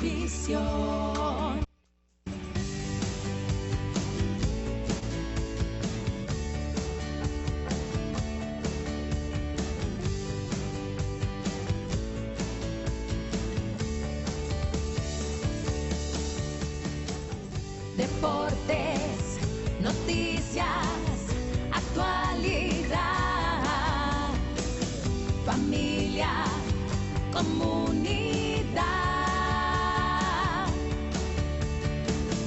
visión. Deportes, noticias, actualidad, familia, comunidad.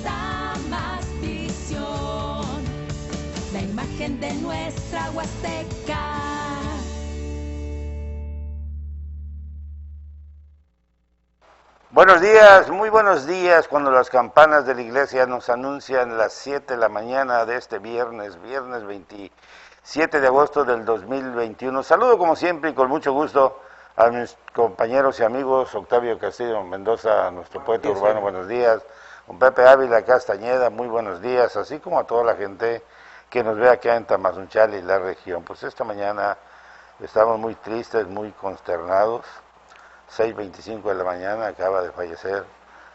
Da más visión, la imagen de nuestra Huasteca. Buenos días, muy buenos días, cuando las campanas de la iglesia nos anuncian las 7 de la mañana de este viernes 27 de agosto del 2021. Saludo como siempre y con mucho gusto a mis compañeros y amigos, Octavio Castillo Mendoza, nuestro poeta urbano, buenos días, don Pepe Ávila Castañeda, muy buenos días, así como a toda la gente que nos ve acá en Tamazunchale y la región. Pues esta mañana estamos muy tristes, muy consternados. 6:25 de la mañana acaba de fallecer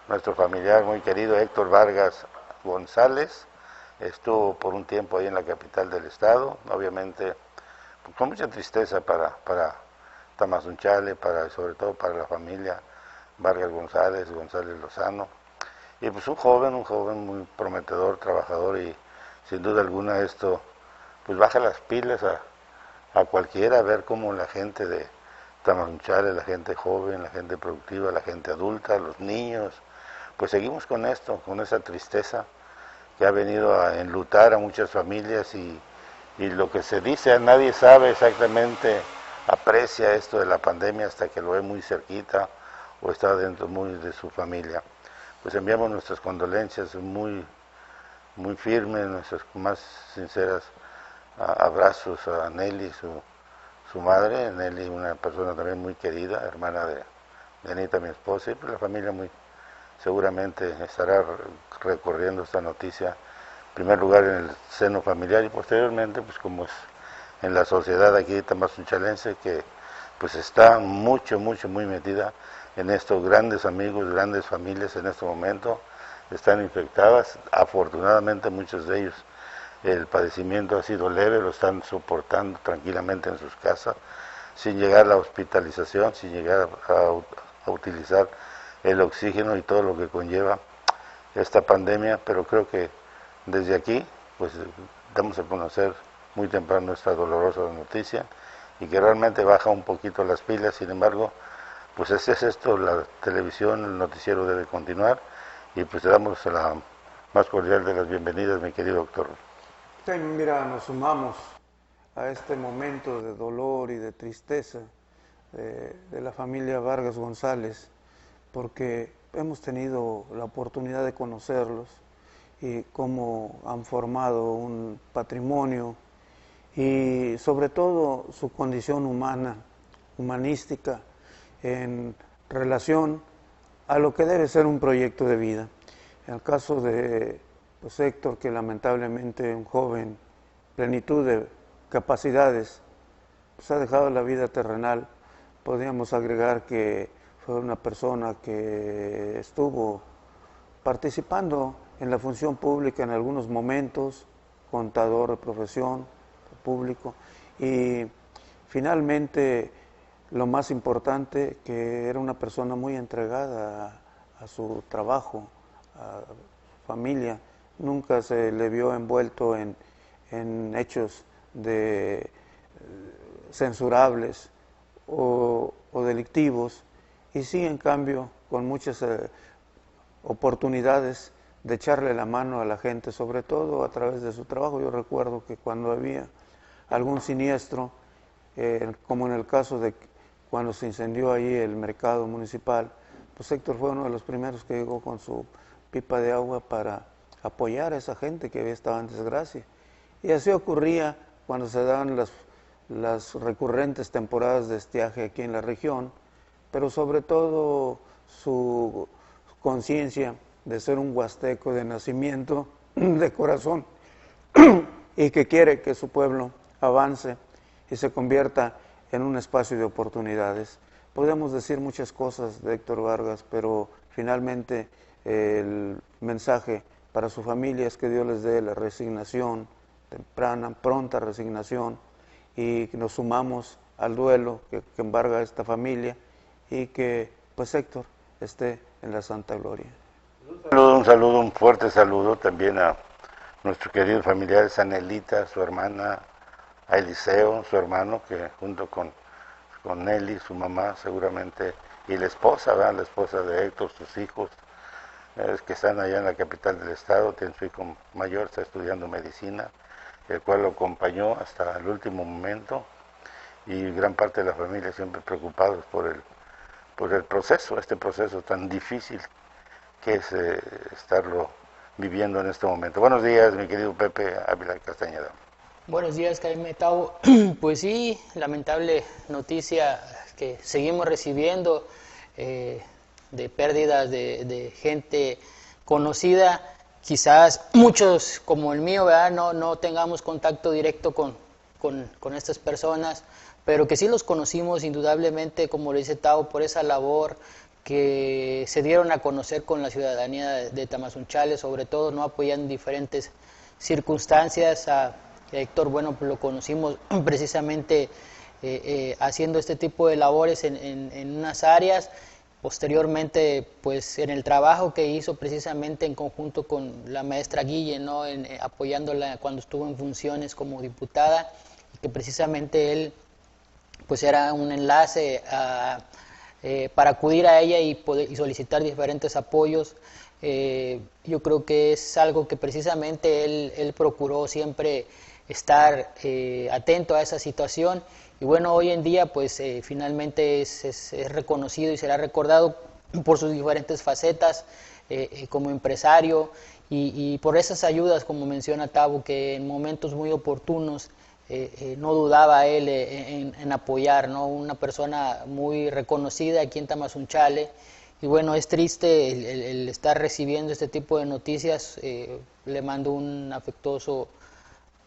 nuestro familiar muy querido Héctor Vargas González. Estuvo por un tiempo ahí en la capital del estado, obviamente pues, con mucha tristeza para Tamazunchale, sobre todo para la familia Vargas González Lozano. Y pues un joven muy prometedor, trabajador, y sin duda alguna esto pues baja las pilas a cualquiera, a ver cómo la gente de Tamazunchale, la gente joven, la gente productiva, la gente adulta, los niños, pues seguimos con esto, con esa tristeza que ha venido a enlutar a muchas familias y lo que se dice, nadie sabe exactamente, aprecia esto de la pandemia hasta que lo ve muy cerquita o está dentro muy de su familia. Pues enviamos nuestras condolencias muy firmes, nuestras más sinceras abrazos a Nelly, su madre, Nelly, una persona también muy querida, hermana de Anita, mi esposa, y pues la familia muy seguramente estará recorriendo esta noticia, en primer lugar en el seno familiar y posteriormente, pues como es en la sociedad aquí tamazunchalense, que pues está muy metida en estos grandes amigos, grandes familias en este momento, están infectadas, afortunadamente muchos de ellos el padecimiento ha sido leve, lo están soportando tranquilamente en sus casas, sin llegar a la hospitalización, sin llegar a utilizar el oxígeno y todo lo que conlleva esta pandemia, pero creo que desde aquí pues damos a conocer muy temprano esta dolorosa noticia y que realmente baja un poquito las pilas. Sin embargo, pues es esto, la televisión, el noticiero debe continuar y pues te damos la más cordial de las bienvenidas, mi querido doctor. Sí, mira, nos sumamos a este momento de dolor y de tristeza de la familia Vargas González, porque hemos tenido la oportunidad de conocerlos y cómo han formado un patrimonio y sobre todo su condición humana, humanística, en relación a lo que debe ser un proyecto de vida. En el caso de pues Héctor, que lamentablemente un joven, plenitud de capacidades, pues ha dejado la vida terrenal. Podríamos agregar que fue una persona que estuvo participando en la función pública en algunos momentos, contador de profesión, público, y finalmente lo más importante, que era una persona muy entregada a su trabajo, a su familia. Nunca se le vio envuelto en hechos censurables o delictivos, y sí, en cambio, con muchas oportunidades de echarle la mano a la gente, sobre todo a través de su trabajo. Yo recuerdo que cuando había algún siniestro, como en el caso de cuando se incendió ahí el mercado municipal, pues Héctor fue uno de los primeros que llegó con su pipa de agua para apoyar a esa gente que estaba en desgracia. Y así ocurría cuando se daban las recurrentes temporadas de estiaje aquí en la región, pero sobre todo su conciencia de ser un huasteco de nacimiento, de corazón, y que quiere que su pueblo avance y se convierta en un espacio de oportunidades. Podemos decir muchas cosas de Héctor Vargas, pero finalmente el mensaje para su familia es que Dios les dé la resignación temprana, pronta resignación, y que nos sumamos al duelo que embarga esta familia, y que pues Héctor esté en la santa gloria. Un fuerte saludo también a nuestros queridos familiares, a Nelita, su hermana, a Eliseo, su hermano, que junto con Nelly, su mamá seguramente, y la esposa, ¿verdad? La esposa de Héctor, sus hijos, que están allá en la capital del estado. Tiene su hijo mayor, está estudiando medicina, el cual lo acompañó hasta el último momento, y gran parte de la familia siempre preocupados por el proceso, este proceso tan difícil que es estarlo viviendo en este momento. Buenos días, mi querido Pepe Ávila Castañeda. Buenos días, Jaime Tavo. Pues sí, lamentable noticia que seguimos recibiendo de pérdidas de gente conocida. Quizás muchos, como el mío, ¿verdad? No tengamos contacto directo con estas personas, pero que sí los conocimos indudablemente, como lo dice Tavo, por esa labor que se dieron a conocer con la ciudadanía de Tamazunchale, sobre todo, no apoyando diferentes circunstancias. A Héctor, bueno, pues lo conocimos precisamente haciendo este tipo de labores en unas áreas. Posteriormente, pues en el trabajo que hizo precisamente en conjunto con la maestra Guille, ¿no? Apoyándola cuando estuvo en funciones como diputada, y que precisamente él pues era un enlace para acudir a ella y solicitar diferentes apoyos. Yo creo que es algo que precisamente él procuró siempre estar atento a esa situación, y bueno, hoy en día pues finalmente es reconocido y será recordado por sus diferentes facetas como empresario, y por esas ayudas, como menciona Tavo, que en momentos muy oportunos no dudaba él en apoyar, ¿no? Una persona muy reconocida aquí en Tamazunchale. Y bueno, es triste el estar recibiendo este tipo de noticias. Le mando un afectuoso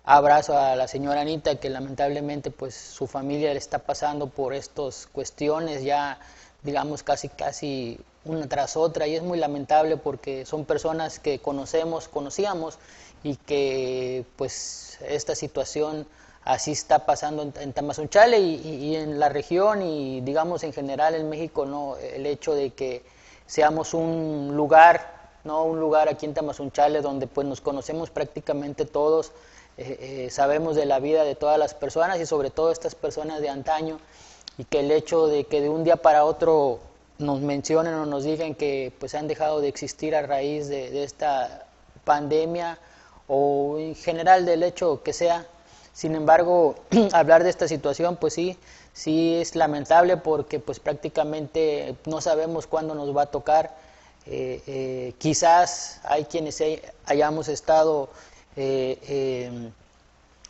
abrazo a la señora Anita, que lamentablemente pues su familia le está pasando por estas cuestiones ya, digamos, casi una tras otra, y es muy lamentable porque son personas que conocíamos, y que pues esta situación así está pasando en Tamazunchale y en la región, y digamos en general en México, ¿no? El hecho de que seamos un lugar, ¿no? Un lugar aquí en Tamazunchale donde pues nos conocemos prácticamente todos, sabemos de la vida de todas las personas, y sobre todo estas personas de antaño, y que el hecho de que de un día para otro nos mencionen o nos digan que pues han dejado de existir a raíz de esta pandemia, o en general del hecho que sea. Sin embargo, hablar de esta situación pues sí es lamentable, porque pues prácticamente no sabemos cuándo nos va a tocar. Quizás hay quienes hayamos estado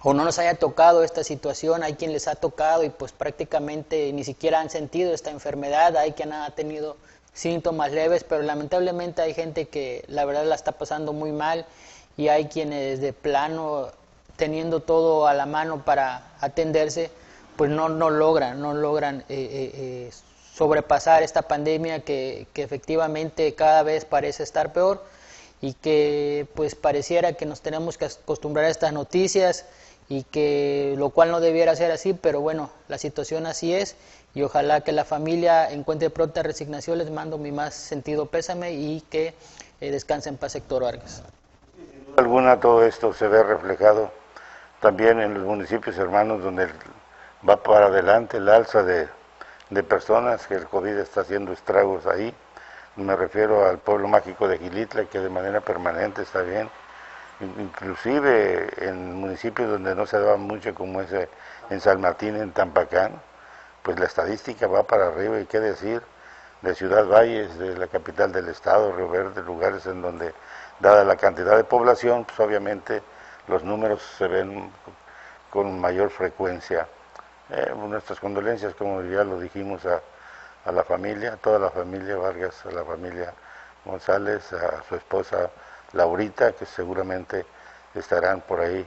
o no nos haya tocado esta situación, hay quien les ha tocado y pues prácticamente ni siquiera han sentido esta enfermedad, hay quien ha tenido síntomas leves, pero lamentablemente hay gente que la verdad la está pasando muy mal, y hay quienes de plano, teniendo todo a la mano para atenderse, pues no logran sobrepasar esta pandemia que efectivamente cada vez parece estar peor, y que pues pareciera que nos tenemos que acostumbrar a estas noticias, y que lo cual no debiera ser así, pero bueno, la situación así es, y ojalá que la familia encuentre pronta resignación. Les mando mi más sentido pésame, y que descanse en paz Héctor Vargas. Sin duda alguna todo esto se ve reflejado también en los municipios hermanos, donde va para adelante el alza de personas, que el COVID está haciendo estragos ahí. Me refiero al pueblo mágico de Gilitla, que de manera permanente está bien, inclusive en municipios donde no se daba mucho, como ese en San Martín, en Tampacán, pues la estadística va para arriba, y qué decir de Ciudad Valles, de la capital del estado, Río Verde, lugares en donde, dada la cantidad de población, pues obviamente los números se ven con mayor frecuencia. Nuestras condolencias, como ya lo dijimos, a la familia, a toda la familia Vargas, a la familia González, a su esposa Laurita, que seguramente estarán por ahí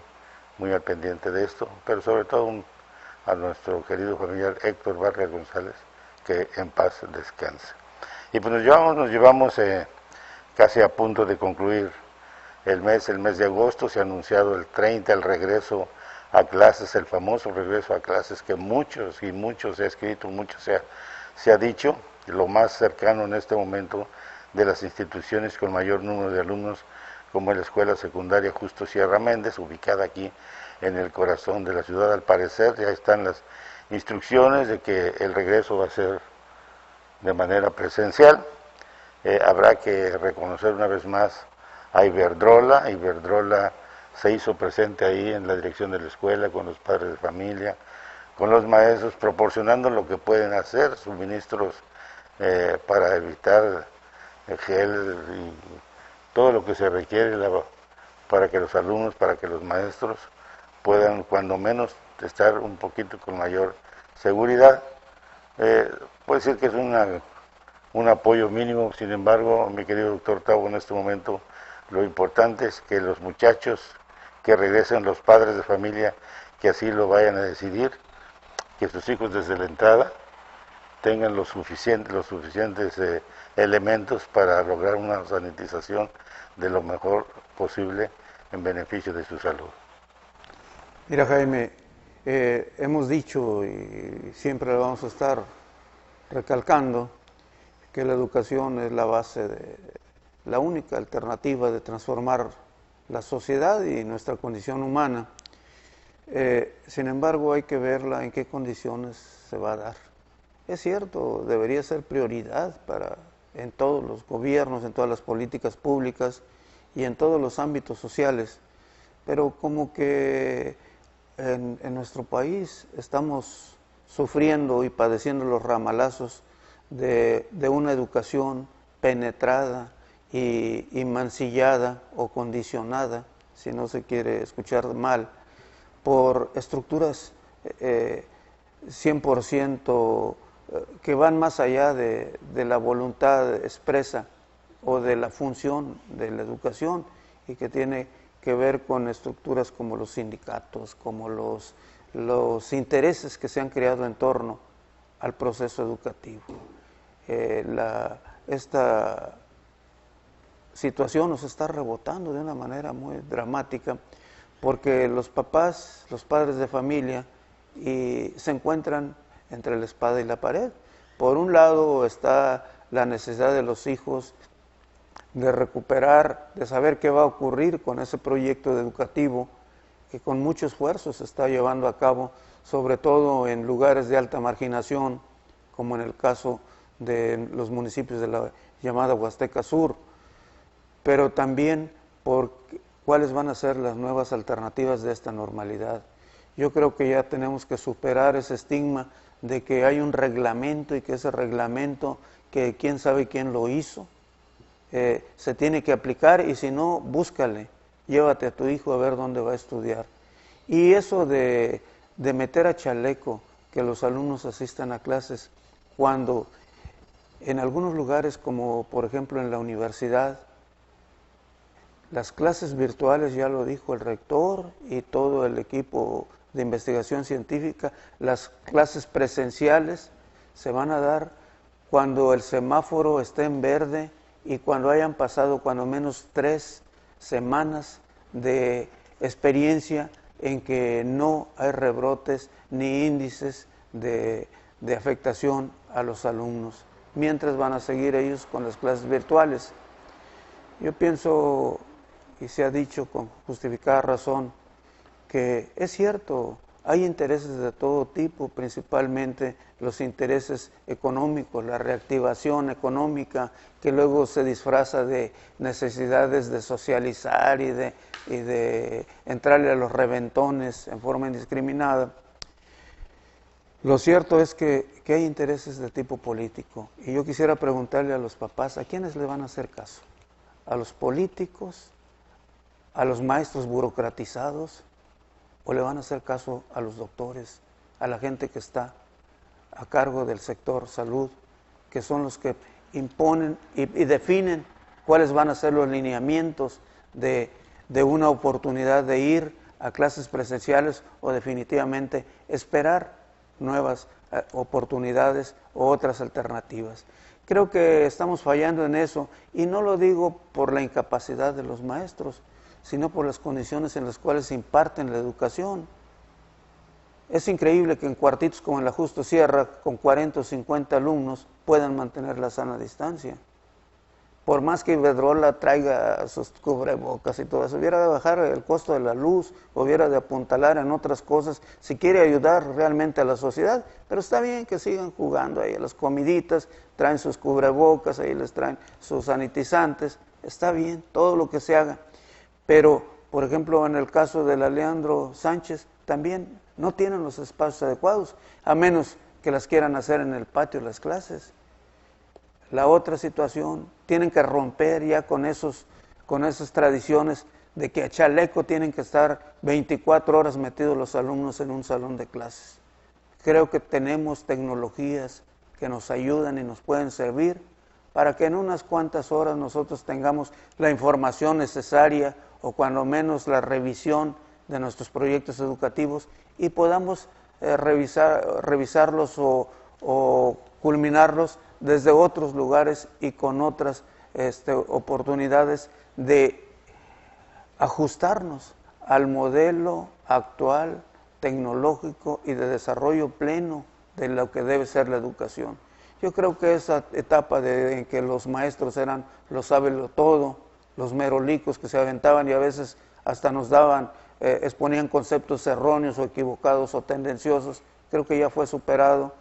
muy al pendiente de esto, pero sobre todo a nuestro querido familiar Héctor Vargas González, que en paz descanse. Y pues nos llevamos casi a punto de concluir el mes de agosto. Se ha anunciado el 30 el regreso a clases, el famoso regreso a clases que muchos se ha escrito, se ha dicho, lo más cercano en este momento de las instituciones con mayor número de alumnos, como es la Escuela Secundaria Justo Sierra Méndez, ubicada aquí en el corazón de la ciudad. Al parecer ya están las instrucciones de que el regreso va a ser de manera presencial. Habrá que reconocer una vez más a Iberdrola. Iberdrola se hizo presente ahí en la dirección de la escuela, con los padres de familia, con los maestros, proporcionando lo que pueden hacer, suministros para evitar gel y todo lo que se requiere para que los alumnos, para que los maestros puedan cuando menos estar un poquito con mayor seguridad. Puede decir que es un apoyo mínimo. Sin embargo, mi querido doctor Tavo, en este momento lo importante es que los muchachos que regresen, los padres de familia que así lo vayan a decidir, que sus hijos desde la entrada tengan los suficientes elementos para lograr una sanitización de lo mejor posible en beneficio de su salud. Mira, Jaime, hemos dicho y siempre lo vamos a estar recalcando que la educación es la base la única alternativa de transformar la sociedad y nuestra condición humana. Sin embargo, hay que verla en qué condiciones se va a dar. Es cierto, debería ser prioridad en todos los gobiernos, en todas las políticas públicas y en todos los ámbitos sociales, pero como que en nuestro país estamos sufriendo y padeciendo los ramalazos de una educación penetrada y mancillada o condicionada, si no se quiere escuchar mal, por estructuras 100% que van más allá de la voluntad expresa o de la función de la educación, y que tiene que ver con estructuras como los sindicatos, como los intereses que se han creado en torno al proceso educativo. Esta situación nos está rebotando de una manera muy dramática, porque los papás, los padres de familia, se encuentran entre la espada y la pared. Por un lado está la necesidad de los hijos de recuperar, de saber qué va a ocurrir con ese proyecto educativo que con mucho esfuerzo se está llevando a cabo, sobre todo en lugares de alta marginación, como en el caso de los municipios de la llamada Huasteca Sur, pero también por cuáles van a ser las nuevas alternativas de esta normalidad. Yo creo que ya tenemos que superar ese estigma de que hay un reglamento y que ese reglamento, que quién sabe quién lo hizo, se tiene que aplicar, y si no, búscale, llévate a tu hijo a ver dónde va a estudiar. Y eso de meter a chaleco que los alumnos asistan a clases, cuando en algunos lugares, como por ejemplo en la universidad, las clases virtuales, ya lo dijo el rector y todo el equipo de investigación científica, las clases presenciales se van a dar cuando el semáforo esté en verde y cuando hayan pasado cuando menos 3 semanas de experiencia en que no hay rebrotes ni índices de afectación a los alumnos, mientras van a seguir ellos con las clases virtuales. Yo pienso, y se ha dicho con justificada razón, que es cierto, hay intereses de todo tipo, principalmente los intereses económicos, la reactivación económica, que luego se disfraza de necesidades de socializar y de entrarle a los reventones en forma indiscriminada. Lo cierto es que hay intereses de tipo político, y yo quisiera preguntarle a los papás, ¿a quiénes le van a hacer caso? ¿A los políticos? ¿A los maestros burocratizados? ¿O le van a hacer caso a los doctores, a la gente que está a cargo del sector salud, que son los que imponen y definen cuáles van a ser los lineamientos de una oportunidad de ir a clases presenciales, o definitivamente esperar nuevas oportunidades o otras alternativas? Creo que estamos fallando en eso, y no lo digo por la incapacidad de los maestros, sino por las condiciones en las cuales se imparten la educación. Es increíble que en cuartitos como en la Justo Sierra, con 40 o 50 alumnos, puedan mantener la sana distancia. Por más que Iberdrola traiga sus cubrebocas y todo eso, hubiera de bajar el costo de la luz, hubiera de apuntalar en otras cosas, si quiere ayudar realmente a la sociedad. Pero está bien que sigan jugando ahí a las comiditas, traen sus cubrebocas, ahí les traen sus sanitizantes, está bien, todo lo que se haga. Pero, por ejemplo, en el caso de la Leandro Sánchez, también no tienen los espacios adecuados, a menos que las quieran hacer en el patio las clases. La otra situación, tienen que romper ya con esas tradiciones de que a chaleco tienen que estar 24 horas metidos los alumnos en un salón de clases. Creo que tenemos tecnologías que nos ayudan y nos pueden servir para que en unas cuantas horas nosotros tengamos la información necesaria o cuando menos la revisión de nuestros proyectos educativos y podamos revisarlos o culminarlos desde otros lugares y con otras oportunidades de ajustarnos al modelo actual, tecnológico y de desarrollo pleno de lo que debe ser la educación. Yo creo que esa etapa en que los maestros eran los todo, los merolicos que se aventaban y a veces hasta nos exponían conceptos erróneos o equivocados o tendenciosos, creo que ya fue superado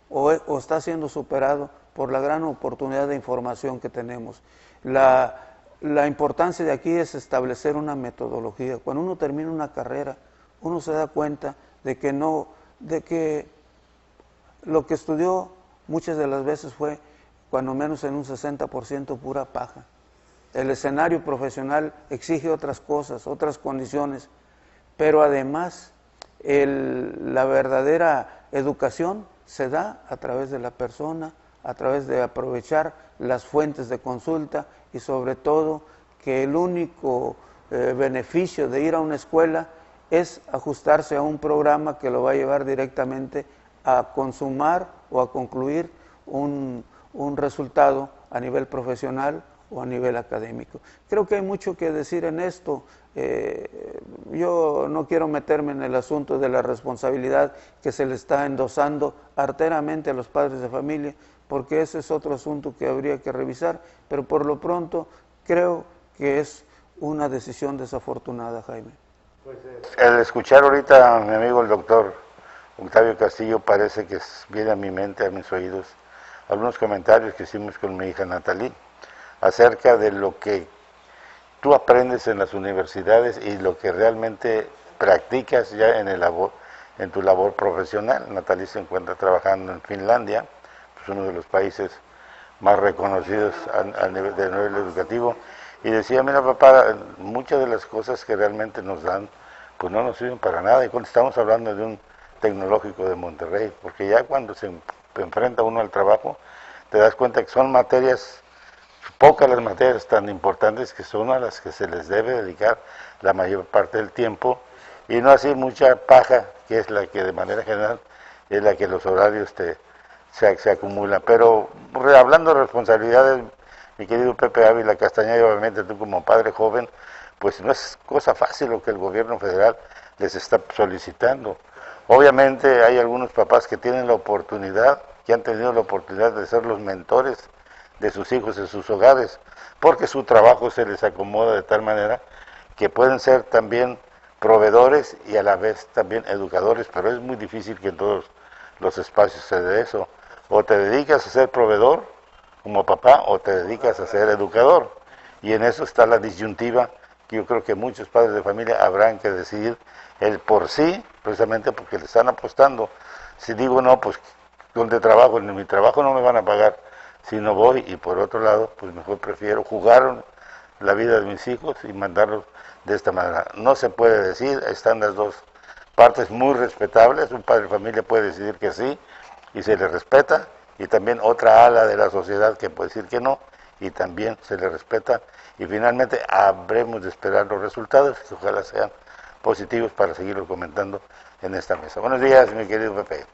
o está siendo superado por la gran oportunidad de información que tenemos. La importancia de aquí es establecer una metodología. Cuando uno termina una carrera, uno se da cuenta de que lo que estudió muchas de las veces fue, cuando menos en un 60%, pura paja. El escenario profesional exige otras cosas, otras condiciones, pero además la verdadera educación se da a través de la persona, a través de aprovechar las fuentes de consulta y sobre todo que el único beneficio de ir a una escuela es ajustarse a un programa que lo va a llevar directamente a consumar o a concluir un resultado a nivel profesional o a nivel académico. Creo que hay mucho que decir en esto. Yo no quiero meterme en el asunto de la responsabilidad que se le está endosando arteramente a los padres de familia, porque ese es otro asunto que habría que revisar, pero por lo pronto creo que es una decisión desafortunada, Jaime. Pues el escuchar ahorita a mi amigo el doctor Octavio Castillo parece que viene a mi mente, a mis oídos, algunos comentarios que hicimos con mi hija Natalie acerca de lo que tú aprendes en las universidades y lo que realmente practicas ya en tu labor profesional. Natalie se encuentra trabajando en Finlandia, pues uno de los países más reconocidos a nivel educativo, y decía, mira papá, muchas de las cosas que realmente nos dan, pues no nos sirven para nada, y cuando estamos hablando de un tecnológico de Monterrey, porque ya cuando se enfrenta uno al trabajo, te das cuenta que son materias, pocas las materias tan importantes que son a las que se les debe dedicar la mayor parte del tiempo, y no así mucha paja, que es la que de manera general es la que los horarios se acumulan. Pero hablando de responsabilidades, mi querido Pepe Ávila Castañeda, y obviamente tú como padre joven, pues no es cosa fácil lo que el gobierno federal les está solicitando. Obviamente hay algunos papás que tienen la oportunidad, que han tenido la oportunidad de ser los mentores de sus hijos en sus hogares, porque su trabajo se les acomoda de tal manera que pueden ser también proveedores y a la vez también educadores, pero es muy difícil que en todos los espacios se dé eso. O te dedicas a ser proveedor como papá o te dedicas a ser educador. Y en eso está la disyuntiva que yo creo que muchos padres de familia habrán que decidir el por sí, precisamente porque le están apostando. Si digo no, pues donde trabajo, en mi trabajo no me van a pagar si no voy, y por otro lado, pues mejor prefiero jugar la vida de mis hijos y mandarlos de esta manera. No se puede decir, están las dos partes muy respetables, un padre de familia puede decidir que sí y se le respeta, y también otra ala de la sociedad que puede decir que no y también se le respeta, y finalmente habremos de esperar los resultados que ojalá sean positivos para seguirlo comentando en esta mesa. Buenos días, mi querido Pepe.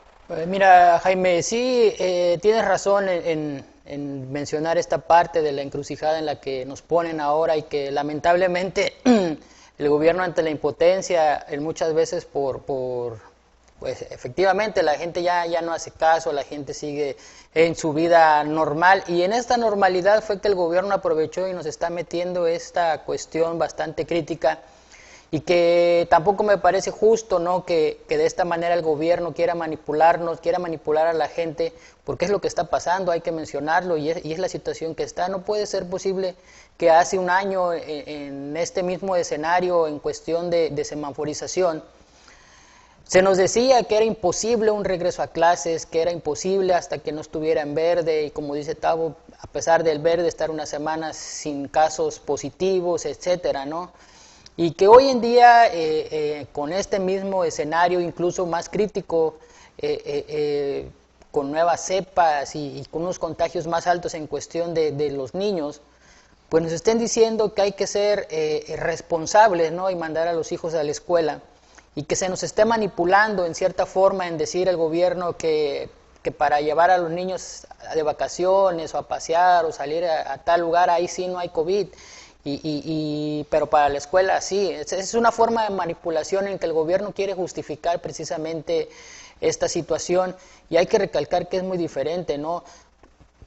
Mira, Jaime, sí, tienes razón en en mencionar esta parte de la encrucijada en la que nos ponen ahora y que lamentablemente el gobierno ante la impotencia, muchas veces pues efectivamente la gente ya no hace caso, la gente sigue en su vida normal y en esta normalidad fue que el gobierno aprovechó y nos está metiendo esta cuestión bastante crítica y que tampoco me parece justo, ¿no?, que de esta manera el gobierno quiera manipularnos, quiera manipular a la gente, porque es lo que está pasando, hay que mencionarlo y es la situación que está. No puede ser posible que hace un año en este mismo escenario en cuestión de semaforización se nos decía que era imposible un regreso a clases, que era imposible hasta que no estuviera en verde y como dice Tavo, a pesar del verde estar unas semanas sin casos positivos, etcétera, ¿no? Y que hoy en día, con este mismo escenario, incluso más crítico, con nuevas cepas y con unos contagios más altos en cuestión de los niños, pues nos estén diciendo que hay que ser responsables, ¿no?, y mandar a los hijos a la escuela, y que se nos esté manipulando en cierta forma en decir el gobierno que para llevar a los niños de vacaciones o a pasear o salir a tal lugar, ahí sí no hay COVID. Pero para la escuela sí, es una forma de manipulación en que el gobierno quiere justificar precisamente esta situación y hay que recalcar que es muy diferente, ¿no?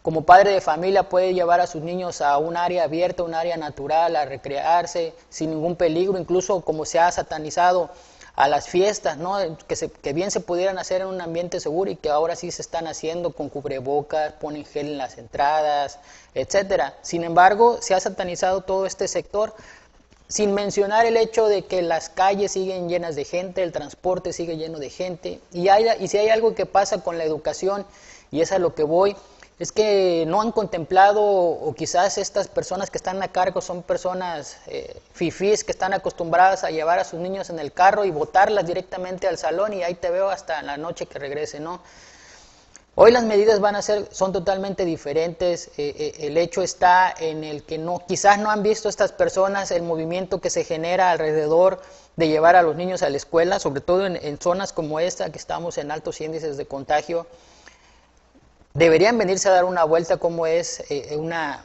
Como padre de familia puede llevar a sus niños a un área abierta, un área natural, a recrearse sin ningún peligro, incluso como se ha satanizado a las fiestas, ¿no?, que bien se pudieran hacer en un ambiente seguro y que ahora sí se están haciendo con cubrebocas, ponen gel en las entradas, etcétera. Sin embargo, se ha satanizado todo este sector, sin mencionar el hecho de que las calles siguen llenas de gente, el transporte sigue lleno de gente, y si hay algo que pasa con la educación, y es a lo que voy, es que no han contemplado, o quizás estas personas que están a cargo son personas fifís que están acostumbradas a llevar a sus niños en el carro y botarlas directamente al salón y ahí te veo hasta la noche que regrese, ¿no? Hoy las medidas son totalmente diferentes, el hecho está en el que quizás no han visto estas personas el movimiento que se genera alrededor de llevar a los niños a la escuela, sobre todo en zonas como esta que estamos en altos índices de contagio. Deberían venirse a dar una vuelta cómo es una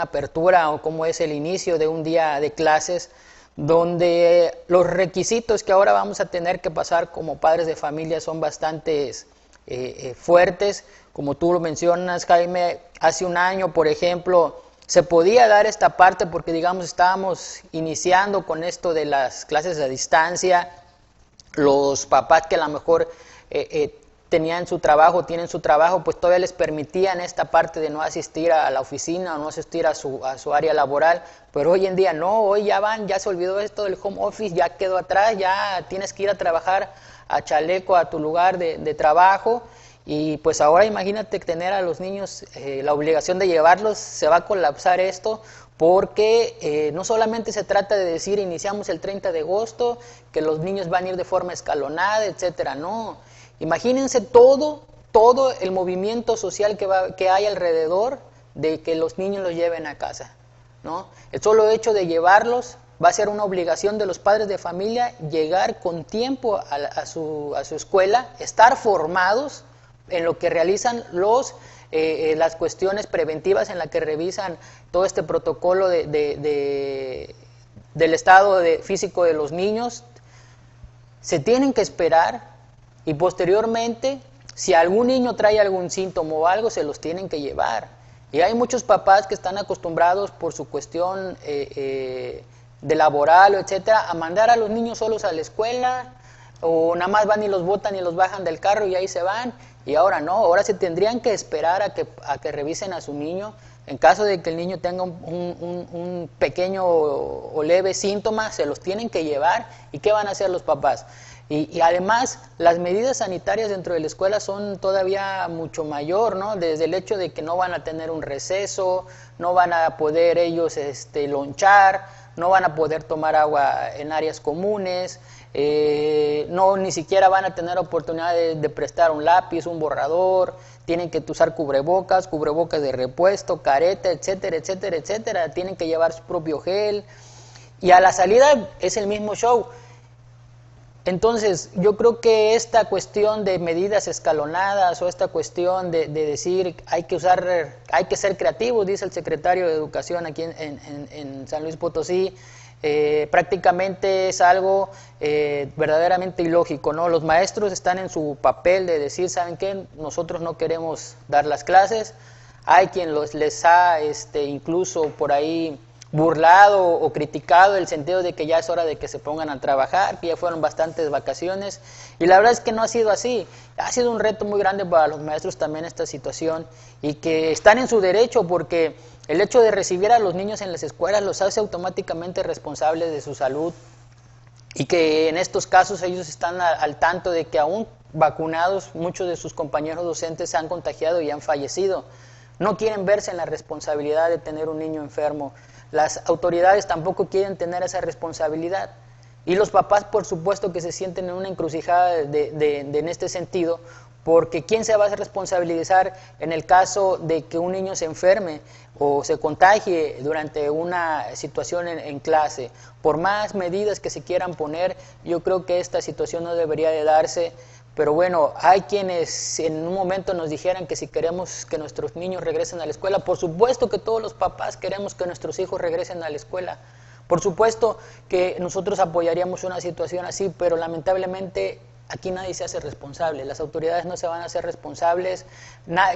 apertura o cómo es el inicio de un día de clases, donde los requisitos que ahora vamos a tener que pasar como padres de familia son bastante fuertes. Como tú lo mencionas, Jaime, hace un año, por ejemplo, se podía dar esta parte porque, digamos, estábamos iniciando con esto de las clases a distancia, los papás que a lo mejor tienen su trabajo, pues todavía les permitían esta parte de no asistir a la oficina o no asistir a su área laboral, pero hoy en día no, hoy ya se olvidó esto del home office, ya quedó atrás, ya tienes que ir a trabajar a chaleco a tu lugar de trabajo y pues ahora imagínate tener a los niños la obligación de llevarlos, se va a colapsar esto porque no solamente se trata de decir iniciamos el 30 de agosto, que los niños van a ir de forma escalonada, etcétera, no. Imagínense todo el movimiento social que hay alrededor de que los niños los lleven a casa, ¿no? El solo hecho de llevarlos va a ser una obligación de los padres de familia llegar con tiempo a su escuela, estar formados en lo que realizan las cuestiones preventivas, en la que revisan todo este protocolo del estado físico de los niños. Se tienen que esperar. Y posteriormente, si algún niño trae algún síntoma o algo, se los tienen que llevar. Y hay muchos papás que están acostumbrados por su cuestión de laboral, etcétera, a mandar a los niños solos a la escuela, o nada más van y los botan y los bajan del carro y ahí se van. Y ahora no, ahora se tendrían que esperar a que revisen a su niño. En caso de que el niño tenga un pequeño o leve síntoma, se los tienen que llevar. ¿Y qué van a hacer los papás? Y además, las medidas sanitarias dentro de la escuela son todavía mucho mayor, ¿no? Desde el hecho de que no van a tener un receso, no van a poder ellos lonchar, no van a poder tomar agua en áreas comunes, ni siquiera van a tener oportunidad de prestar un lápiz, un borrador, tienen que usar cubrebocas de repuesto, careta, etcétera, etcétera, etcétera, tienen que llevar su propio gel y a la salida es el mismo show. Entonces, yo creo que esta cuestión de medidas escalonadas o esta cuestión de decir hay que ser creativos, dice el secretario de Educación aquí en San Luis Potosí, prácticamente es algo verdaderamente ilógico, ¿no? Los maestros están en su papel de decir, ¿saben qué? Nosotros no queremos dar las clases. Hay quien les ha incluso por ahí burlado o criticado el sentido de que ya es hora de que se pongan a trabajar, que ya fueron bastantes vacaciones, y la verdad es que no ha sido así. Ha sido un reto muy grande para los maestros también esta situación, y que están en su derecho, porque el hecho de recibir a los niños en las escuelas los hace automáticamente responsables de su salud, y que en estos casos ellos están al tanto de que aún vacunados muchos de sus compañeros docentes se han contagiado y han fallecido. No quieren verse en la responsabilidad de tener un niño enfermo. Las autoridades tampoco quieren tener esa responsabilidad. Y los papás, por supuesto, que se sienten en una encrucijada en este sentido, porque ¿quién se va a responsabilizar en el caso de que un niño se enferme o se contagie durante una situación en clase? Por más medidas que se quieran poner, yo creo que esta situación no debería de darse. Pero bueno, hay quienes en un momento nos dijeran que si queremos que nuestros niños regresen a la escuela, por supuesto que todos los papás queremos que nuestros hijos regresen a la escuela. Por supuesto que nosotros apoyaríamos una situación así, pero lamentablemente aquí nadie se hace responsable. Las autoridades no se van a hacer responsables.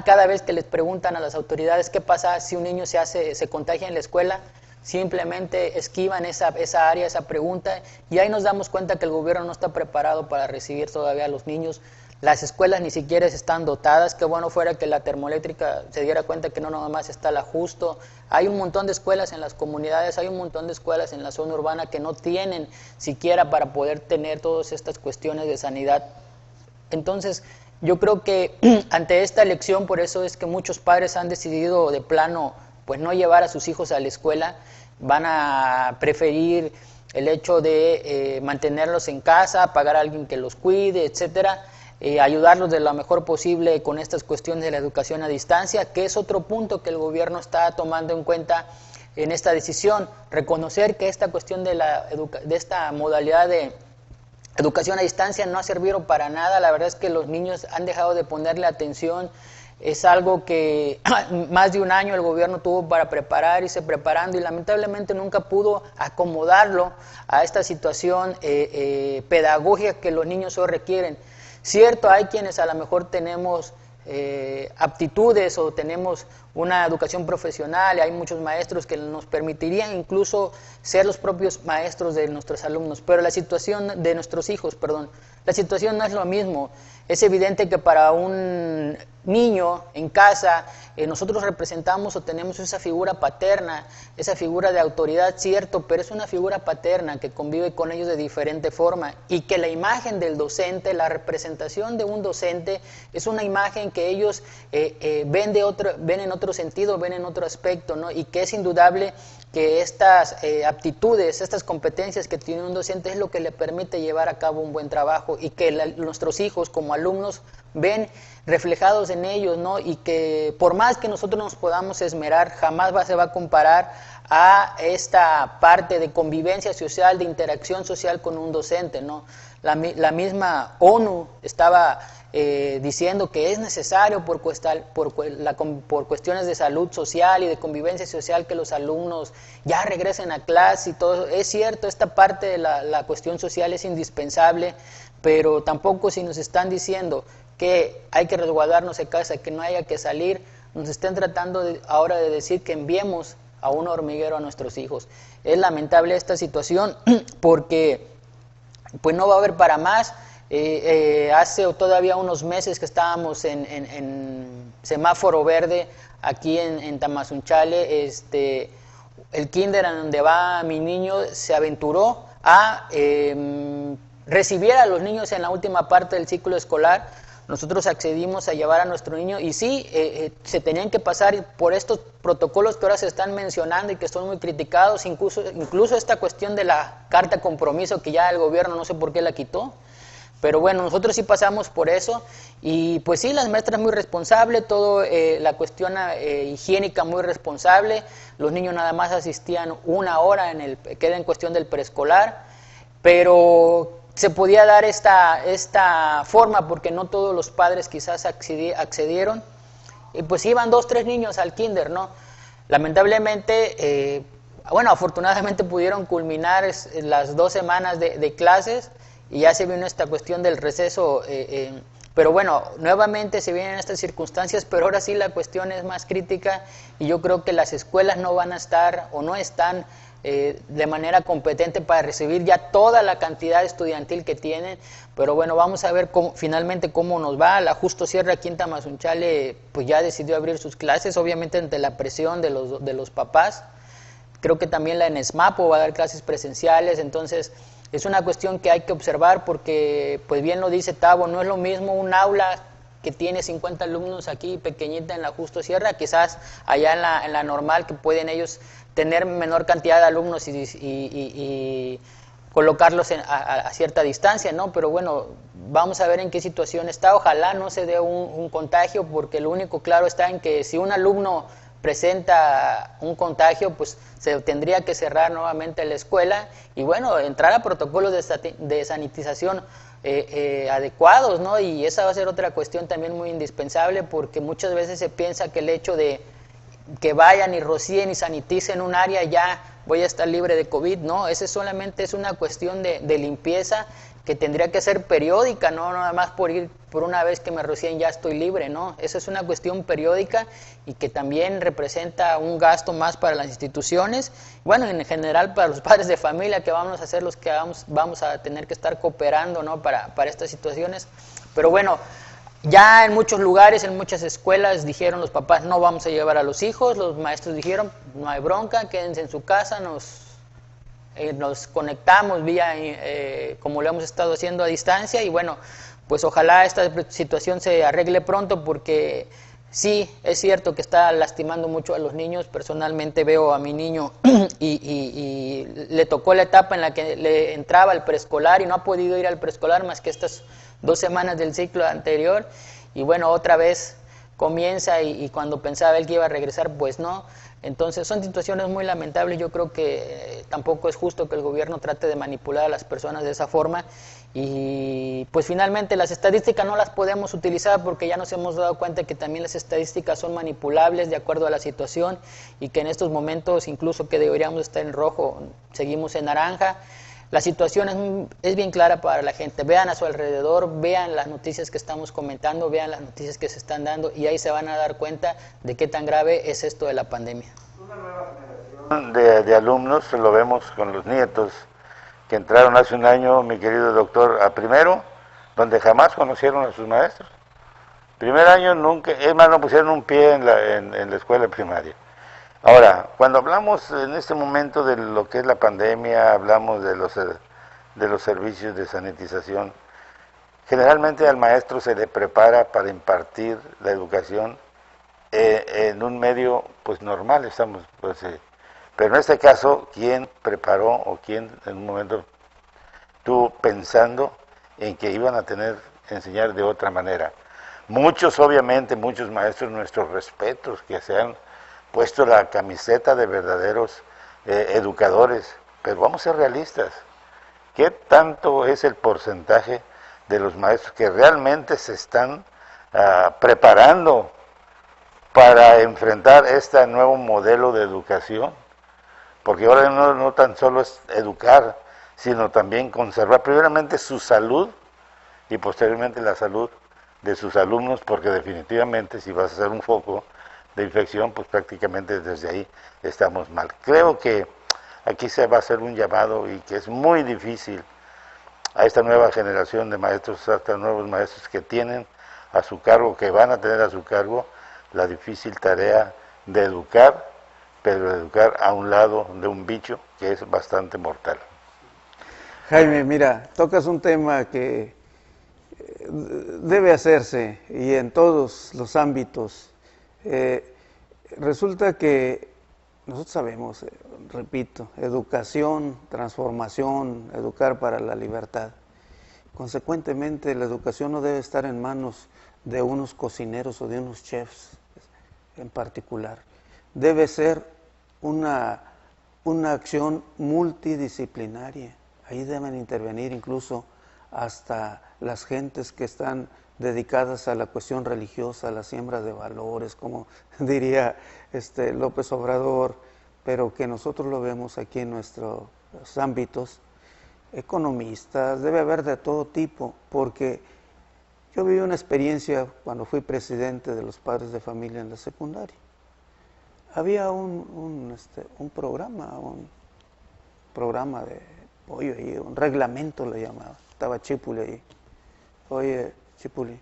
Cada vez que les preguntan a las autoridades qué pasa si un niño se contagia en la escuela, simplemente esquivan esa área, esa pregunta, y ahí nos damos cuenta que el gobierno no está preparado para recibir todavía a los niños. Las escuelas ni siquiera están dotadas. Qué bueno fuera que la termoeléctrica se diera cuenta que no nada más está la Justo. Hay un montón de escuelas en las comunidades, hay un montón de escuelas en la zona urbana que no tienen siquiera para poder tener todas estas cuestiones de sanidad. Entonces, yo creo que ante esta elección, por eso es que muchos padres han decidido de plano pues no llevar a sus hijos a la escuela. Van a preferir el hecho de mantenerlos en casa, pagar a alguien que los cuide, etcétera, ayudarlos de lo mejor posible con estas cuestiones de la educación a distancia, que es otro punto que el gobierno está tomando en cuenta en esta decisión. Reconocer que esta cuestión de esta modalidad de educación a distancia no ha servido para nada. La verdad es que los niños han dejado de ponerle atención. Es algo que más de un año el gobierno tuvo para preparar, irse preparando, y lamentablemente nunca pudo acomodarlo a esta situación pedagógica que los niños hoy requieren. Cierto, hay quienes a lo mejor tenemos aptitudes o tenemos una educación profesional, y hay muchos maestros que nos permitirían incluso ser los propios maestros de nuestros alumnos, pero la situación de nuestros hijos, la situación no es lo mismo. Es evidente que para un niño en casa, nosotros representamos o tenemos esa figura paterna, esa figura de autoridad, cierto, pero es una figura paterna que convive con ellos de diferente forma, y que la imagen del docente, la representación de un docente, es una imagen que ellos ven en otro sentido, ven en otro aspecto, ¿no? Y que es indudable que estas aptitudes, estas competencias que tiene un docente es lo que le permite llevar a cabo un buen trabajo, y que nuestros hijos como alumnos ven reflejados en ellos, ¿no? Y que por más que nosotros nos podamos esmerar, jamás se va a comparar a esta parte de convivencia social, de interacción social con un docente, ¿no? La misma ONU estaba diciendo que es necesario por cuestiones de salud social y de convivencia social que los alumnos ya regresen a clase y todo. Es cierto, esta parte de la cuestión social es indispensable, pero tampoco si nos están diciendo que hay que resguardarnos en casa, que no haya que salir, nos estén tratando ahora de decir que enviemos a un hormiguero a nuestros hijos. Es lamentable esta situación porque pues no va a haber para más. Hace todavía unos meses que estábamos en semáforo verde aquí en Tamazunchale, el kinder en donde va mi niño se aventuró a recibir a los niños en la última parte del ciclo escolar. Nosotros accedimos a llevar a nuestro niño y sí, se tenían que pasar por estos protocolos que ahora se están mencionando y que son muy criticados, incluso esta cuestión de la carta compromiso que ya el gobierno no sé por qué la quitó. Pero bueno, nosotros sí pasamos por eso y pues sí, las maestras muy responsables, todo la cuestión higiénica muy responsable, los niños nada más asistían 1 hora queda en cuestión del preescolar, pero se podía dar esta forma, porque no todos los padres quizás accedieron, y pues iban 2, 3 niños al kinder, ¿no? Lamentablemente, bueno, afortunadamente pudieron culminar las 2 semanas de clases, y ya se vino esta cuestión del receso, pero bueno, nuevamente se vienen estas circunstancias, pero ahora sí la cuestión es más crítica, y yo creo que las escuelas no van a estar o no están de manera competente para recibir ya toda la cantidad estudiantil que tienen. Pero bueno, vamos a ver finalmente cómo nos va. La Justo Sierra aquí en Tamazunchale pues ya decidió abrir sus clases, obviamente ante la presión de los papás. Creo que también la ENESMAPO va a dar clases presenciales, entonces es una cuestión que hay que observar, porque pues bien lo dice Tavo, no es lo mismo un aula que tiene 50 alumnos aquí pequeñita en la Justo Sierra, quizás allá en la normal, que pueden ellos tener menor cantidad de alumnos y colocarlos a cierta distancia, ¿no? Pero bueno, vamos a ver en qué situación está. Ojalá no se dé un contagio, porque lo único claro está en que si un alumno presenta un contagio, pues se tendría que cerrar nuevamente la escuela y bueno, entrar a protocolos de sanitización adecuados, ¿no? Y esa va a ser otra cuestión también muy indispensable, porque muchas veces se piensa que el hecho de que vayan y rocíen y saniticen un área ya voy a estar libre de COVID, no, ese solamente es una cuestión de limpieza que tendría que ser periódica, no nada más por ir por una vez que me rocíen ya estoy libre, no, esa es una cuestión periódica y que también representa un gasto más para las instituciones, bueno, en general para los padres de familia, que vamos a ser los que vamos a tener que estar cooperando, ¿no? para estas situaciones, pero bueno, ya en muchos lugares, en muchas escuelas dijeron los papás, no vamos a llevar a los hijos, los maestros dijeron, no hay bronca, quédense en su casa, nos conectamos vía, como lo hemos estado haciendo a distancia, y bueno, pues ojalá esta situación se arregle pronto, porque sí, es cierto que está lastimando mucho a los niños. Personalmente veo a mi niño y le tocó la etapa en la que le entraba al preescolar y no ha podido ir al preescolar más que estas 2 semanas del ciclo anterior, y bueno, otra vez comienza y cuando pensaba él que iba a regresar, pues no. Entonces son situaciones muy lamentables. Yo creo que tampoco es justo que el gobierno trate de manipular a las personas de esa forma, y pues finalmente las estadísticas no las podemos utilizar, porque ya nos hemos dado cuenta que también las estadísticas son manipulables de acuerdo a la situación, y que en estos momentos incluso que deberíamos estar en rojo, seguimos en naranja. La situación es bien clara para la gente. Vean a su alrededor, vean las noticias que estamos comentando, vean las noticias que se están dando, y ahí se van a dar cuenta de qué tan grave es esto de la pandemia. Una nueva generación de alumnos, lo vemos con los nietos que entraron hace un año, mi querido doctor, a primero, donde jamás conocieron a sus maestros. Primer año nunca, es más, no pusieron un pie en la escuela primaria. Ahora, cuando hablamos en este momento de lo que es la pandemia, hablamos de los servicios de sanitización, generalmente al maestro se le prepara para impartir la educación en un medio pues normal, pero en este caso, ¿quién preparó o quién en un momento estuvo pensando en que iban a enseñar de otra manera? Muchos, obviamente, muchos maestros, nuestros respetos, que se han puesto la camiseta de verdaderos educadores, pero vamos a ser realistas. ¿Qué tanto es el porcentaje de los maestros que realmente se están preparando para enfrentar este nuevo modelo de educación? Porque ahora no tan solo es educar, sino también conservar primeramente su salud y posteriormente la salud de sus alumnos, porque definitivamente si vas a hacer un foco de infección, pues prácticamente desde ahí estamos mal. Creo que aquí se va a hacer un llamado, y que es muy difícil a esta nueva generación de maestros, a estos nuevos maestros que tienen a su cargo, que van a tener a su cargo la difícil tarea de educar, pero educar a un lado de un bicho que es bastante mortal. Jaime, mira, tocas un tema que debe hacerse, y en todos los ámbitos. Resulta que nosotros sabemos, repito, educación, transformación, educar para la libertad. Consecuentemente, la educación no debe estar en manos de unos cocineros o de unos chefs en particular. Debe ser una acción multidisciplinaria. Ahí deben intervenir incluso hasta las gentes que están dedicadas a la cuestión religiosa, a la siembra de valores, como diría López Obrador, pero que nosotros lo vemos aquí en nuestros ámbitos, economistas, debe haber de todo tipo, porque yo viví una experiencia cuando fui presidente de los padres de familia en la secundaria. Había un programa de pollo ahí, un reglamento le llamaba, estaba Chipuli ahí. Oye, Chipuli,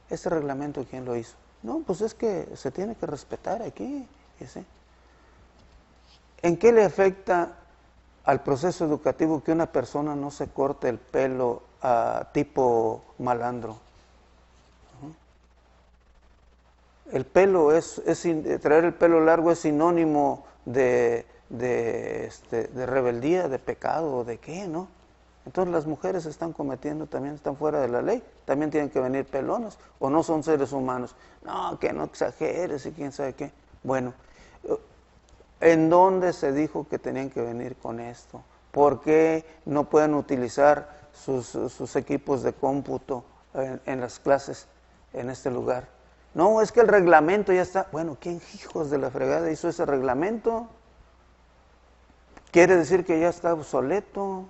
¿ese reglamento quién lo hizo? No, pues es que se tiene que respetar aquí. ¿Sí? ¿En qué le afecta al proceso educativo que una persona no se corte el pelo a tipo malandro? El pelo traer el pelo largo es sinónimo de rebeldía, de pecado, ¿de qué, no? Entonces las mujeres están también están fuera de la ley, también tienen que venir pelonas, o no son seres humanos. No, que no exageres y quién sabe qué. Bueno, ¿en dónde se dijo que tenían que venir con esto? ¿Por qué no pueden utilizar sus equipos de cómputo en las clases en este lugar? No, es que el reglamento ya está. Bueno, ¿quién hijos de la fregada hizo ese reglamento? Quiere decir que ya está obsoleto,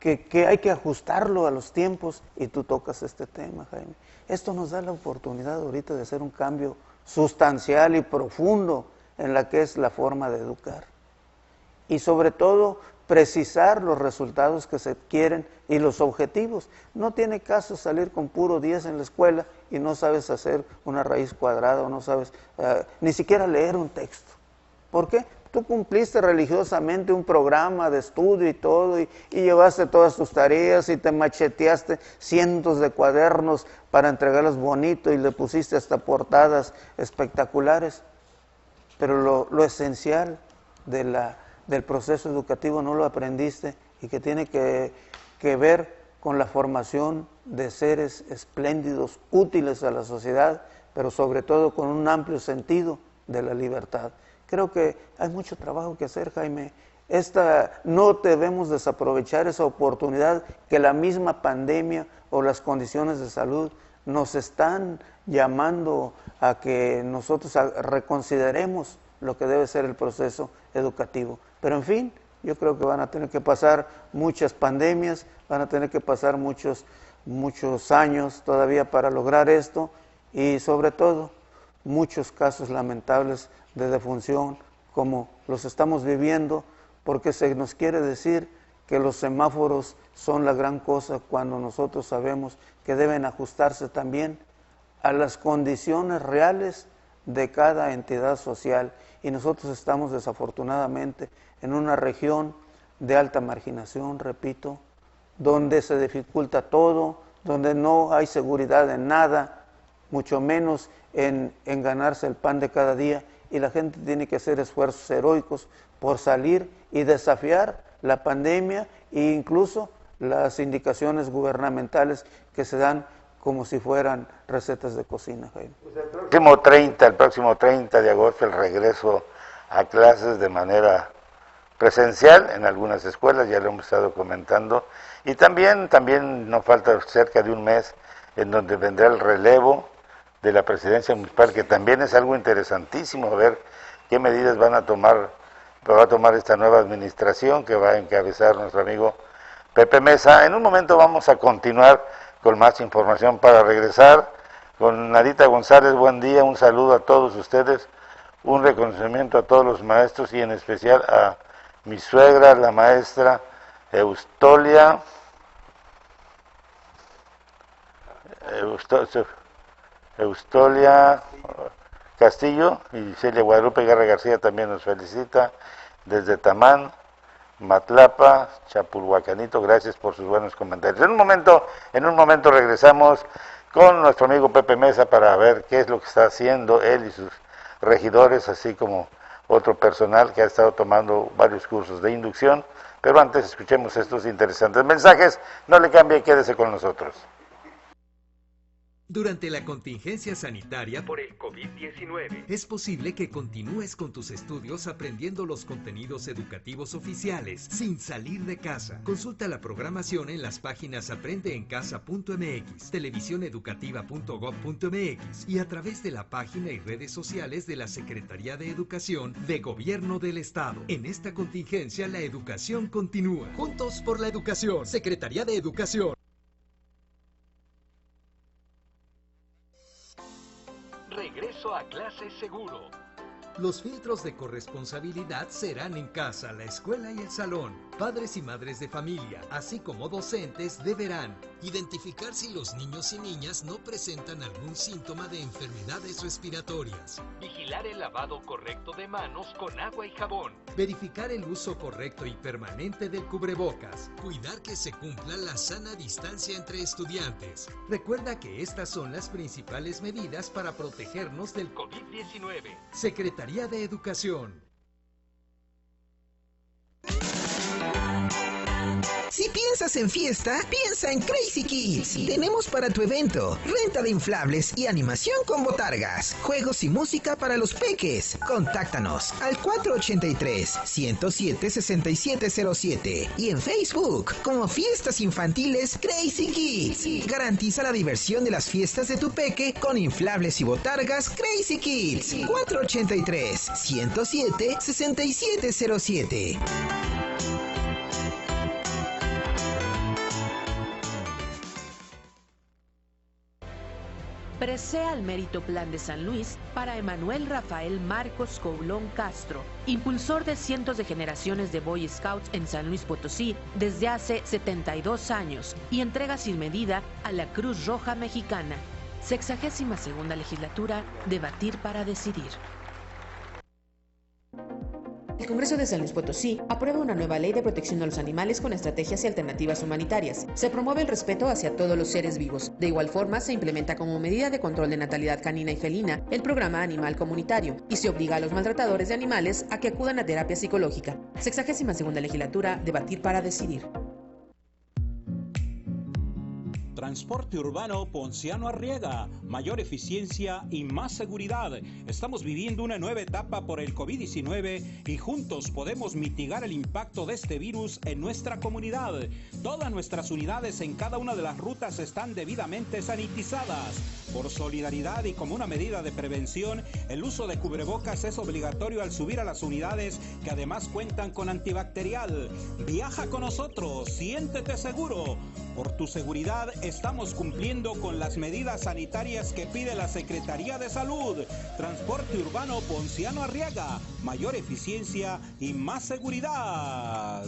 que hay que ajustarlo a los tiempos, y tú tocas este tema, Jaime. Esto nos da la oportunidad ahorita de hacer un cambio sustancial y profundo en la que es la forma de educar. Y sobre todo, precisar los resultados que se quieren y los objetivos. No tiene caso salir con puro 10 en la escuela y no sabes hacer una raíz cuadrada o no sabes ni siquiera leer un texto. ¿Por qué? Tú cumpliste religiosamente un programa de estudio y todo, y llevaste todas tus tareas y te macheteaste cientos de cuadernos para entregarlos bonito y le pusiste hasta portadas espectaculares. Pero lo esencial del proceso educativo no lo aprendiste, y que tiene que ver con la formación de seres espléndidos, útiles a la sociedad, pero sobre todo con un amplio sentido de la libertad. Creo que hay mucho trabajo que hacer, Jaime. No debemos desaprovechar esa oportunidad que la misma pandemia o las condiciones de salud nos están llamando a que nosotros reconsideremos lo que debe ser el proceso educativo. Pero en fin, yo creo que van a tener que pasar muchas pandemias, van a tener que pasar muchos años todavía para lograr esto, y sobre todo muchos casos lamentables de defunción como los estamos viviendo, porque se nos quiere decir que los semáforos son la gran cosa, cuando nosotros sabemos que deben ajustarse también a las condiciones reales de cada entidad social. Y nosotros estamos desafortunadamente en una región de alta marginación, repito, donde se dificulta todo, donde no hay seguridad en nada, mucho menos en ganarse el pan de cada día, y la gente tiene que hacer esfuerzos heroicos por salir y desafiar la pandemia e incluso las indicaciones gubernamentales que se dan como si fueran recetas de cocina, Jaime. Pues el próximo 30 de agosto, el regreso a clases de manera presencial en algunas escuelas, ya lo hemos estado comentando, y también no falta cerca de un mes en donde vendrá el relevo de la presidencia municipal, que también es algo interesantísimo, ver qué medidas va a tomar esta nueva administración que va a encabezar nuestro amigo Pepe Mesa. En un momento vamos a continuar con más información, para regresar con Narita González. Buen día, un saludo a todos ustedes, un reconocimiento a todos los maestros y en especial a mi suegra, la maestra Eustolia Castillo, y Celia Guadalupe Guerra García también nos felicita desde Tamán, Matlapa, Chapulhuacanito. Gracias por sus buenos comentarios. En un momento regresamos con nuestro amigo Pepe Mesa para ver qué es lo que está haciendo él y sus regidores, así como otro personal que ha estado tomando varios cursos de inducción. Pero antes escuchemos estos interesantes mensajes. No le cambie, quédese con nosotros. Durante la contingencia sanitaria por el COVID-19, es posible que continúes con tus estudios aprendiendo los contenidos educativos oficiales sin salir de casa. Consulta la programación en las páginas aprendeencasa.mx, televisioneducativa.gov.mx y a través de la página y redes sociales de la Secretaría de Educación de Gobierno del Estado. En esta contingencia, la educación continúa. Juntos por la educación. Secretaría de Educación. Regreso a clase seguro. Los filtros de corresponsabilidad serán en casa, la escuela y el salón. Padres y madres de familia, así como docentes, deberán identificar si los niños y niñas no presentan algún síntoma de enfermedades respiratorias. Vigilar el lavado correcto de manos con agua y jabón. Verificar el uso correcto y permanente del cubrebocas. Cuidar que se cumpla la sana distancia entre estudiantes. Recuerda que estas son las principales medidas para protegernos del COVID-19. Secretaría de Educación. Si piensas en fiesta, piensa en Crazy Kids. Tenemos para tu evento renta de inflables y animación con botargas, juegos y música para los peques. Contáctanos al 483-107-6707 y en Facebook como Fiestas Infantiles Crazy Kids. Garantiza la diversión de las fiestas de tu peque con inflables y botargas Crazy Kids. 483-107-6707. Presea el Mérito Plan de San Luis para Emanuel Rafael Marcos Coulón Castro, impulsor de cientos de generaciones de Boy Scouts en San Luis Potosí desde hace 72 años y entrega sin medida a la Cruz Roja Mexicana. 62ª legislatura, debatir para decidir. El Congreso de San Luis Potosí aprueba una nueva ley de protección a los animales con estrategias y alternativas humanitarias. Se promueve el respeto hacia todos los seres vivos. De igual forma, se implementa como medida de control de natalidad canina y felina el programa Animal Comunitario y se obliga a los maltratadores de animales a que acudan a terapia psicológica. 62ª legislatura, debatir para decidir. Transporte urbano Ponciano Arriaga, mayor eficiencia y más seguridad. Estamos viviendo una nueva etapa por el COVID-19 y juntos podemos mitigar el impacto de este virus en nuestra comunidad. Todas nuestras unidades en cada una de las rutas están debidamente sanitizadas. Por solidaridad y como una medida de prevención, el uso de cubrebocas es obligatorio al subir a las unidades que además cuentan con antibacterial. Viaja con nosotros, siéntete seguro. Por tu seguridad estamos cumpliendo con las medidas sanitarias que pide la Secretaría de Salud. Transporte urbano Ponciano Arriaga, mayor eficiencia y más seguridad.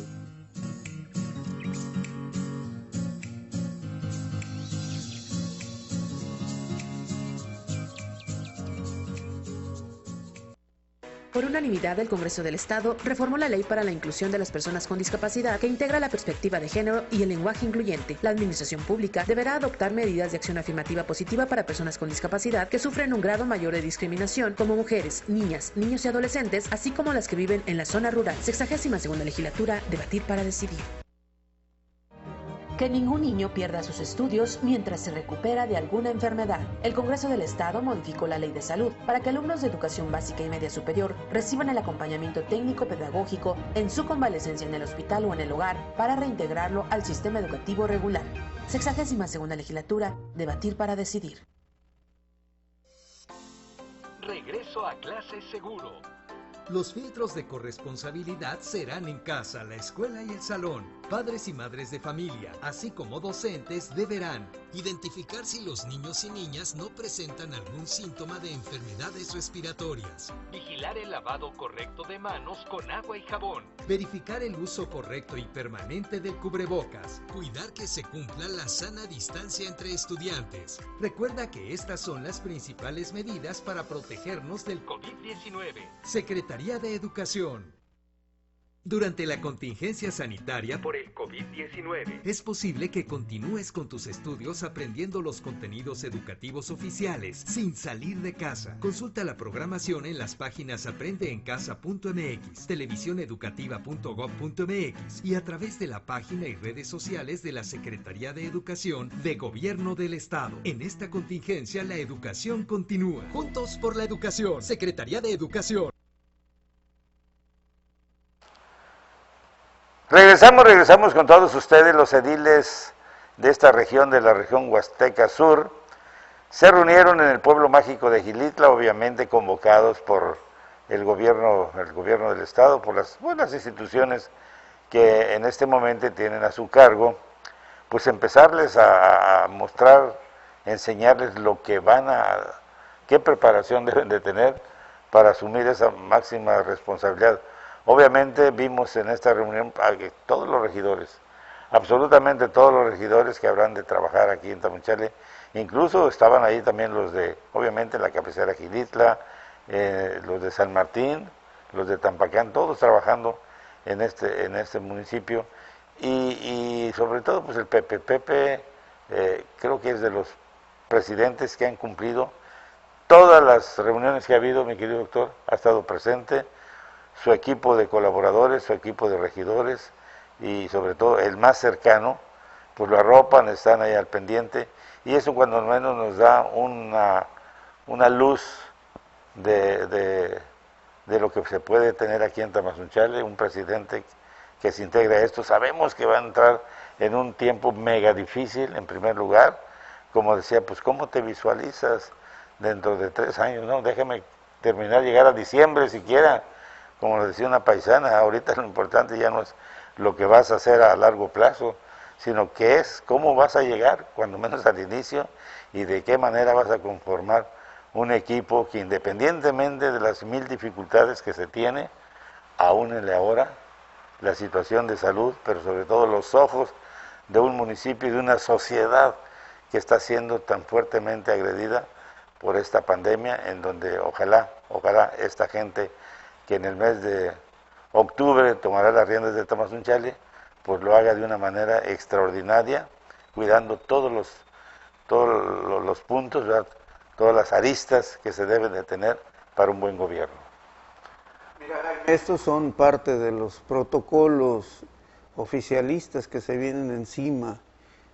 Por unanimidad, el Congreso del Estado reformó la Ley para la Inclusión de las Personas con Discapacidad, que integra la perspectiva de género y el lenguaje incluyente. La Administración Pública deberá adoptar medidas de acción afirmativa positiva para personas con discapacidad que sufren un grado mayor de discriminación, como mujeres, niñas, niños y adolescentes, así como las que viven en la zona rural. 62ª legislatura, debatir para decidir. Que ningún niño pierda sus estudios mientras se recupera de alguna enfermedad. El Congreso del Estado modificó la Ley de Salud para que alumnos de educación básica y media superior reciban el acompañamiento técnico-pedagógico en su convalecencia en el hospital o en el hogar para reintegrarlo al sistema educativo regular. 62ª legislatura, debatir para decidir. Regreso a clase seguro. Los filtros de corresponsabilidad serán en casa, la escuela y el salón. Padres y madres de familia, así como docentes, deberán identificar si los niños y niñas no presentan algún síntoma de enfermedades respiratorias. Vigilar el lavado correcto de manos con agua y jabón. Verificar el uso correcto y permanente del cubrebocas. Cuidar que se cumpla la sana distancia entre estudiantes. Recuerda que estas son las principales medidas para protegernos del COVID-19. Secretaría de Educación. Durante la contingencia sanitaria por el COVID-19, es posible que continúes con tus estudios aprendiendo los contenidos educativos oficiales sin salir de casa. Consulta la programación en las páginas aprendeencasa.mx, televisioneducativa.gov.mx y a través de la página y redes sociales de la Secretaría de Educación de Gobierno del Estado. En esta contingencia, la educación continúa. Juntos por la educación. Secretaría de Educación. Regresamos con todos ustedes, los ediles de esta región, de la región Huasteca Sur. Se reunieron en el pueblo mágico de Xilitla, obviamente convocados por el gobierno del estado, por las buenas instituciones que en este momento tienen a su cargo, pues empezarles a mostrar, enseñarles lo que qué preparación deben de tener para asumir esa máxima responsabilidad. Obviamente vimos en esta reunión a que todos los regidores, absolutamente todos los regidores que habrán de trabajar aquí en Tamazunchale, incluso estaban ahí también los de, obviamente, la cabecera Xilitla, los de San Martín, los de Tampacán, todos trabajando en este municipio, y sobre todo pues el Pepe, creo que es de los presidentes que han cumplido todas las reuniones que ha habido, mi querido doctor, ha estado presente, su equipo de colaboradores, su equipo de regidores y sobre todo el más cercano, pues lo arropan, están ahí al pendiente y eso cuando menos nos da una luz de lo que se puede tener aquí en Tamazunchale, un presidente que se integra a esto. Sabemos que va a entrar en un tiempo mega difícil, en primer lugar, como decía, pues ¿cómo te visualizas dentro de 3 años? No, déjame terminar, llegar a diciembre siquiera. Como decía una paisana, ahorita lo importante ya no es lo que vas a hacer a largo plazo, sino que es cómo vas a llegar, cuando menos al inicio, y de qué manera vas a conformar un equipo que independientemente de las 1000 dificultades que se tiene, aún en ahora, la situación de salud, pero sobre todo los ojos de un municipio y de una sociedad que está siendo tan fuertemente agredida por esta pandemia, en donde ojalá esta gente que en el mes de octubre tomará las riendas de Tamazunchale, pues lo haga de una manera extraordinaria, cuidando todos los puntos, ¿verdad? Todas las aristas que se deben de tener para un buen gobierno. Mira, estos son parte de los protocolos oficialistas que se vienen encima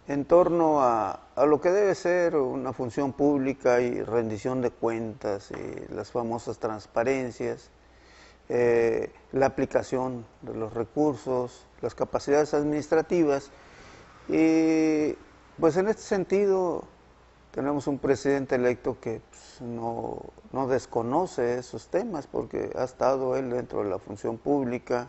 en torno a lo que debe ser una función pública y rendición de cuentas y las famosas transparencias. La aplicación de los recursos, las capacidades administrativas y pues en este sentido tenemos un presidente electo que pues, no desconoce esos temas porque ha estado él dentro de la función pública,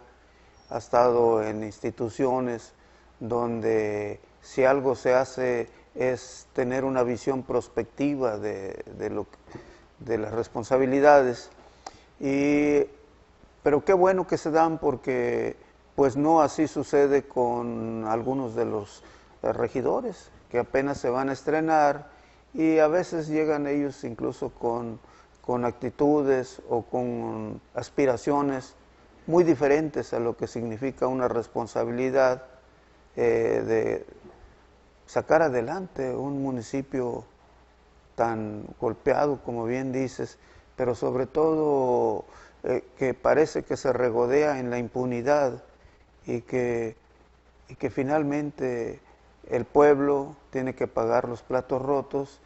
ha estado en instituciones donde si algo se hace es tener una visión prospectiva de las responsabilidades pero qué bueno que se dan porque pues no así sucede con algunos de los regidores que apenas se van a estrenar y a veces llegan ellos incluso con actitudes o con aspiraciones muy diferentes a lo que significa una responsabilidad de sacar adelante un municipio tan golpeado como bien dices, pero sobre todo que parece que se regodea en la impunidad y que finalmente el pueblo tiene que pagar los platos rotos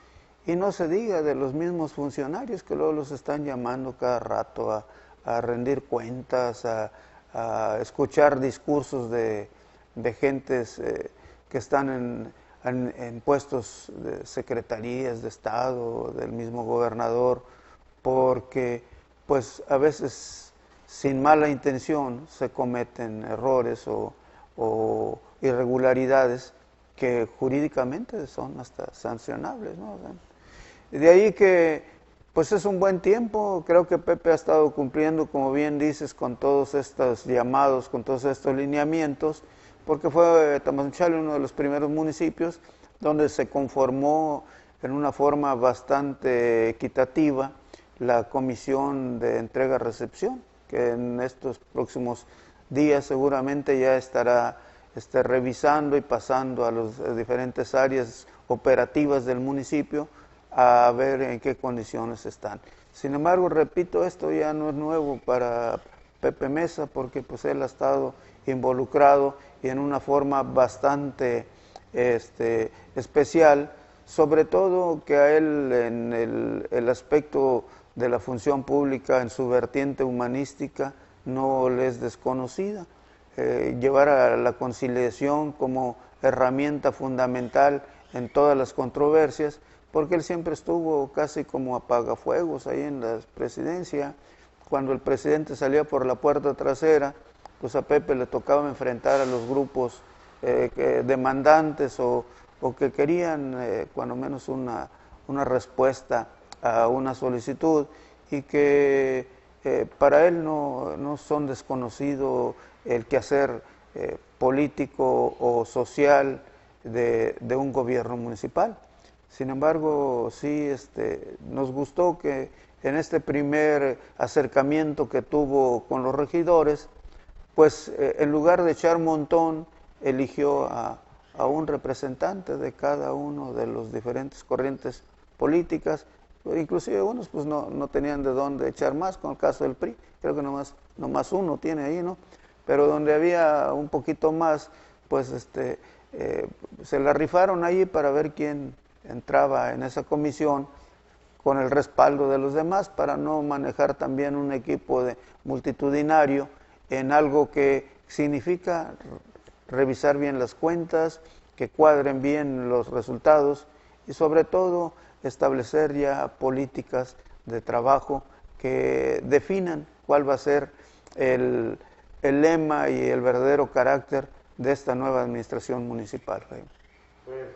y no se diga de los mismos funcionarios que luego los están llamando cada rato a rendir cuentas, a escuchar discursos de gentes que están en puestos de secretarías de Estado, del mismo gobernador, porque pues a veces sin mala intención se cometen errores o irregularidades que jurídicamente son hasta sancionables, ¿no? De ahí que pues es un buen tiempo, creo que Pepe ha estado cumpliendo, como bien dices, con todos estos llamados, con todos estos lineamientos, porque fue Tamazunchale uno de los primeros municipios donde se conformó en una forma bastante equitativa la comisión de entrega-recepción, que en estos próximos días seguramente ya estará revisando y pasando a las diferentes áreas operativas del municipio a ver en qué condiciones están. Sin embargo, repito, esto ya no es nuevo para Pepe Mesa, porque pues él ha estado involucrado y en una forma bastante especial, sobre todo que a él en el aspecto de la función pública, en su vertiente humanística, no le es desconocida. Llevar a la conciliación como herramienta fundamental en todas las controversias, porque él siempre estuvo casi como apagafuegos ahí en la presidencia. Cuando el presidente salía por la puerta trasera, pues a Pepe le tocaba enfrentar a los grupos demandantes o que querían cuando menos una respuesta a una solicitud, y que para él no son desconocidos el quehacer político o social de un gobierno municipal. Sin embargo, sí nos gustó que en este primer acercamiento que tuvo con los regidores, pues en lugar de echar montón, eligió a un representante de cada uno de los diferentes corrientes políticas. Inclusive unos pues no tenían de dónde echar más, con el caso del PRI, creo que nomás uno tiene ahí, ¿no? Pero donde había un poquito más, pues se la rifaron ahí para ver quién entraba en esa comisión con el respaldo de los demás, para no manejar también un equipo multitudinario en algo que significa revisar bien las cuentas, que cuadren bien los resultados y sobre todo establecer ya políticas de trabajo que definan cuál va a ser el lema y el verdadero carácter de esta nueva administración municipal.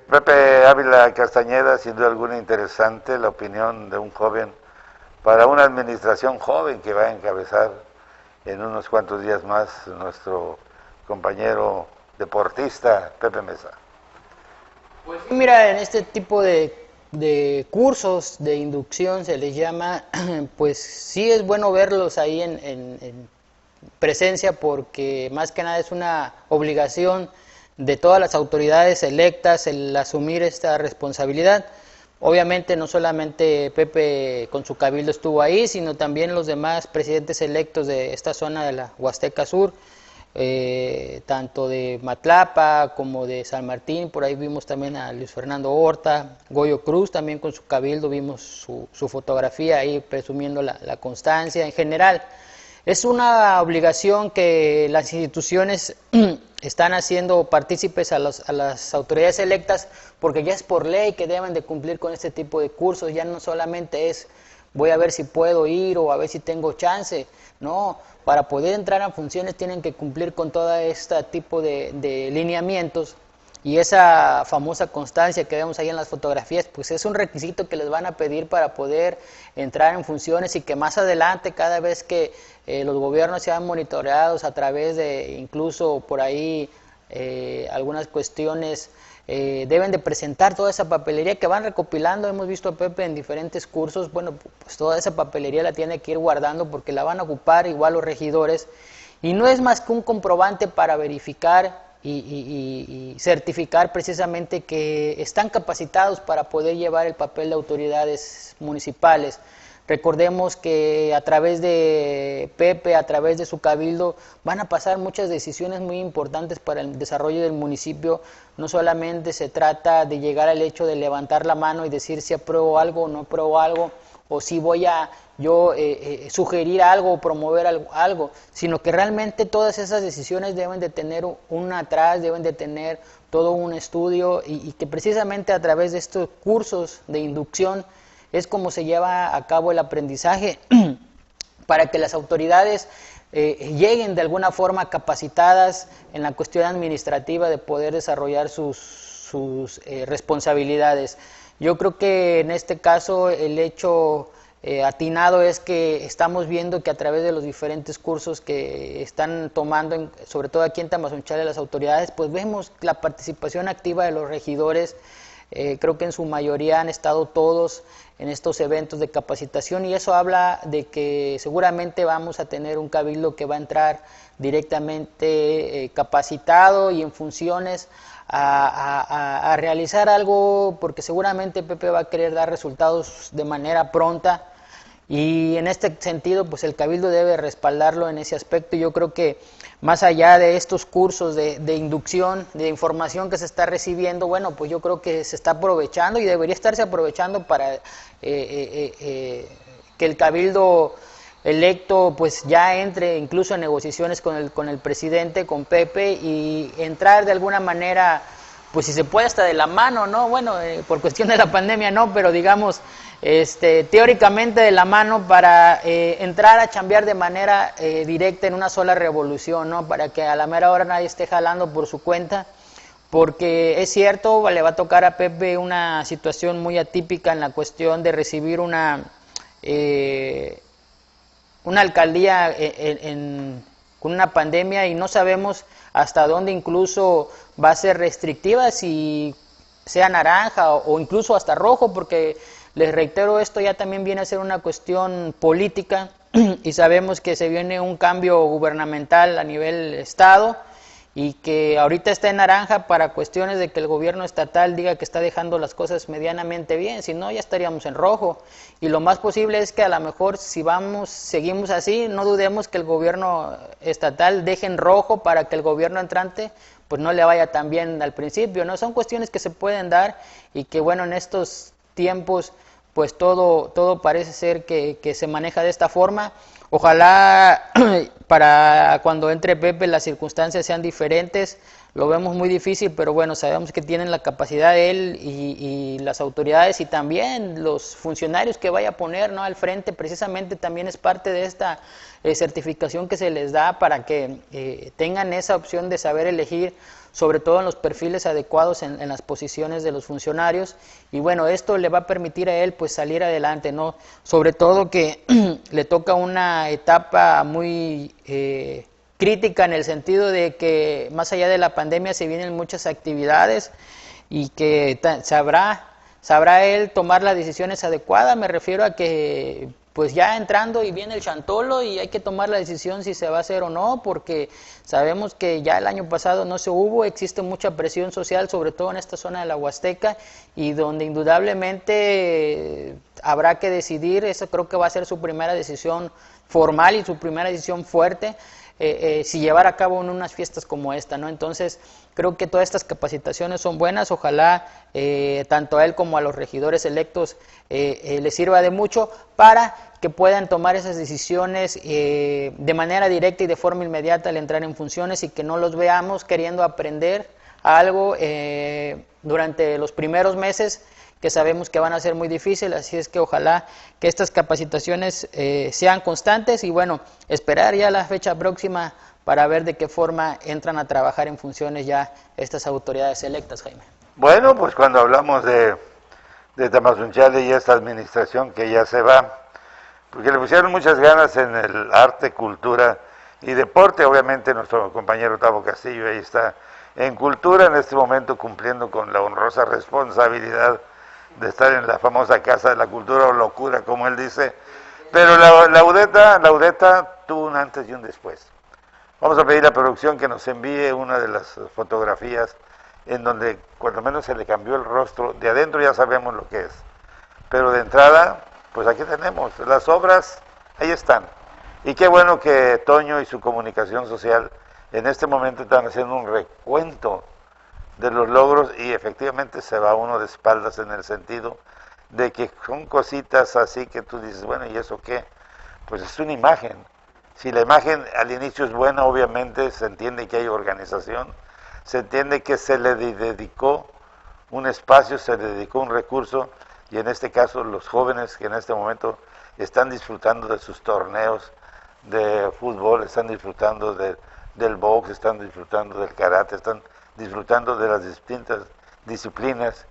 Pepe Ávila Castañeda, sin duda alguna interesante la opinión de un joven para una administración joven que va a encabezar en unos cuantos días más nuestro compañero deportista Pepe Mesa. Pues mira, en este tipo de cursos de inducción se les llama, pues sí es bueno verlos ahí en presencia, porque más que nada es una obligación de todas las autoridades electas el asumir esta responsabilidad. Obviamente no solamente Pepe con su cabildo estuvo ahí, sino también los demás presidentes electos de esta zona de la Huasteca Sur, tanto de Matlapa como de San Martín. Por ahí vimos también a Luis Fernando Horta, Goyo Cruz también con su cabildo, vimos su fotografía ahí presumiendo la constancia. En general es una obligación que las instituciones están haciendo partícipes a las autoridades electas, porque ya es por ley que deben de cumplir con este tipo de cursos. Ya no solamente es voy a ver si puedo ir o a ver si tengo chance, no, para poder entrar a funciones tienen que cumplir con todo este tipo de lineamientos, y esa famosa constancia que vemos ahí en las fotografías, pues es un requisito que les van a pedir para poder entrar en funciones, y que más adelante, cada vez que los gobiernos sean monitoreados a través de incluso por ahí algunas cuestiones, deben de presentar toda esa papelería que van recopilando. Hemos visto a Pepe en diferentes cursos. Bueno, pues toda esa papelería la tiene que ir guardando, porque la van a ocupar igual los regidores, y no es más que un comprobante para verificar y certificar precisamente que están capacitados para poder llevar el papel de autoridades municipales. Recordemos que a través de Pepe, a través de su cabildo, van a pasar muchas decisiones muy importantes para el desarrollo del municipio. No solamente se trata de llegar al hecho de levantar la mano y decir si apruebo algo o no apruebo algo, o si voy a yo sugerir algo o promover algo, sino que realmente todas esas decisiones deben de tener un atrás, deben de tener todo un estudio, y que precisamente a través de estos cursos de inducción es como se lleva a cabo el aprendizaje para que las autoridades lleguen de alguna forma capacitadas en la cuestión administrativa de poder desarrollar sus responsabilidades. Yo creo que en este caso el hecho atinado es que estamos viendo que a través de los diferentes cursos que están tomando, sobre todo aquí en Tamazunchale, las autoridades, pues vemos la participación activa de los regidores, creo que en su mayoría han estado todos en estos eventos de capacitación y eso habla de que seguramente vamos a tener un cabildo que va a entrar directamente capacitado y en funciones a realizar algo, porque seguramente Pepe va a querer dar resultados de manera pronta y en este sentido pues el cabildo debe respaldarlo en ese aspecto. Yo creo que más allá de estos cursos de inducción, de información que se está recibiendo, bueno, pues yo creo que se está aprovechando y debería estarse aprovechando para que el cabildo electo pues ya entre incluso en negociaciones con el presidente, con Pepe, y entrar de alguna manera, pues si se puede hasta de la mano, ¿no? Bueno, por cuestión de la pandemia no, pero digamos, teóricamente de la mano para entrar a chambear de manera directa en una sola revolución, ¿no? Para que a la mera hora nadie esté jalando por su cuenta, porque es cierto, le va a tocar a Pepe una situación muy atípica en la cuestión de recibir una alcaldía con una pandemia y no sabemos hasta dónde incluso va a ser restrictiva, si sea naranja o incluso hasta rojo, porque les reitero, esto ya también viene a ser una cuestión política y sabemos que se viene un cambio gubernamental a nivel estado y que ahorita está en naranja para cuestiones de que el gobierno estatal diga que está dejando las cosas medianamente bien, si no ya estaríamos en rojo, y lo más posible es que a lo mejor si seguimos así, no dudemos que el gobierno estatal deje en rojo para que el gobierno entrante pues no le vaya tan bien al principio, ¿no? Son cuestiones que se pueden dar y que bueno, en estos tiempos pues todo parece ser que se maneja de esta forma. Ojalá para cuando entre Pepe las circunstancias sean diferentes, lo vemos muy difícil, pero bueno, sabemos que tienen la capacidad de él y las autoridades y también los funcionarios que vaya a poner, ¿no?, al frente, precisamente también es parte de esta certificación que se les da para que tengan esa opción de saber elegir, sobre todo en los perfiles adecuados en las posiciones de los funcionarios, y bueno, esto le va a permitir a él pues salir adelante, ¿no? Sobre todo que le toca una etapa muy crítica en el sentido de que más allá de la pandemia se vienen muchas actividades y que sabrá él tomar las decisiones adecuadas. Me refiero a que pues ya entrando y viene el chantolo y hay que tomar la decisión si se va a hacer o no, porque sabemos que ya el año pasado no se hubo, existe mucha presión social, sobre todo en esta zona de la Huasteca, y donde indudablemente habrá que decidir. Eso creo que va a ser su primera decisión formal y su primera decisión fuerte, si llevar a cabo en unas fiestas como esta, ¿no? Entonces, creo que todas estas capacitaciones son buenas, ojalá tanto a él como a los regidores electos les sirva de mucho para que puedan tomar esas decisiones de manera directa y de forma inmediata al entrar en funciones, y que no los veamos queriendo aprender algo durante los primeros meses, que sabemos que van a ser muy difíciles. Así es que ojalá que estas capacitaciones sean constantes y bueno, esperar ya la fecha próxima para ver de qué forma entran a trabajar en funciones ya estas autoridades electas, Jaime. Bueno, pues cuando hablamos de Tamazunchale y esta administración que ya se va, porque le pusieron muchas ganas en el arte, cultura y deporte, obviamente nuestro compañero Tavo Castillo ahí está en cultura en este momento cumpliendo con la honrosa responsabilidad de estar en la famosa Casa de la Cultura o Locura, como él dice, pero la UDETA tuvo un antes y un después. Vamos a pedir a producción que nos envíe una de las fotografías en donde cuando menos se le cambió el rostro, de adentro ya sabemos lo que es, pero de entrada, pues aquí tenemos, las obras, ahí están, y qué bueno que Toño y su comunicación social en este momento están haciendo un recuento de los logros y efectivamente se va uno de espaldas en el sentido de que son cositas así que tú dices, bueno, ¿y eso qué? Pues es una imagen. Si la imagen al inicio es buena, obviamente se entiende que hay organización, se entiende que se le dedicó un espacio, se le dedicó un recurso, y en este caso los jóvenes que en este momento están disfrutando de sus torneos de fútbol, están disfrutando del box, están disfrutando del karate, están disfrutando de las distintas disciplinas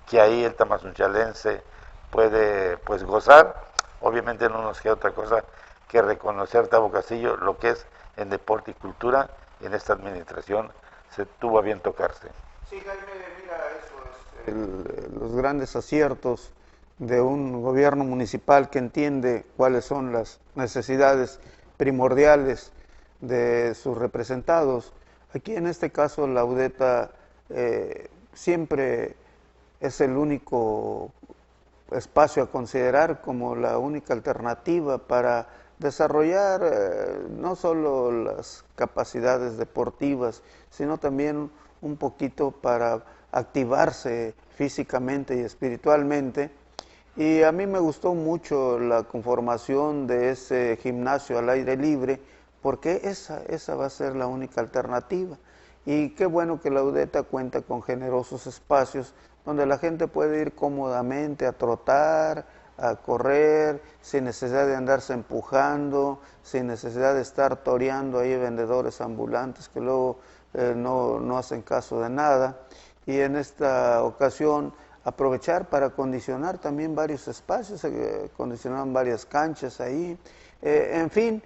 que ahí el tamazunchalense puede pues gozar. Obviamente no nos queda otra cosa que reconocer, Tavo Castillo, lo que es en deporte y cultura, y en esta administración se tuvo a bien tocarse. Sí, Jaime, mira, eso es los grandes aciertos de un gobierno municipal que entiende cuáles son las necesidades primordiales de sus representados. Aquí en este caso la UDETA siempre es el único espacio a considerar como la única alternativa para desarrollar no solo las capacidades deportivas, sino también un poquito para activarse físicamente y espiritualmente. Y a mí me gustó mucho la conformación de ese gimnasio al aire libre, porque esa va a ser la única alternativa. Y qué bueno que la UDETA cuenta con generosos espacios donde la gente puede ir cómodamente a trotar, a correr, sin necesidad de andarse empujando, sin necesidad de estar toreando ahí vendedores ambulantes que luego no hacen caso de nada. Y en esta ocasión aprovechar para acondicionar también varios espacios, acondicionaron varias canchas ahí, en fin,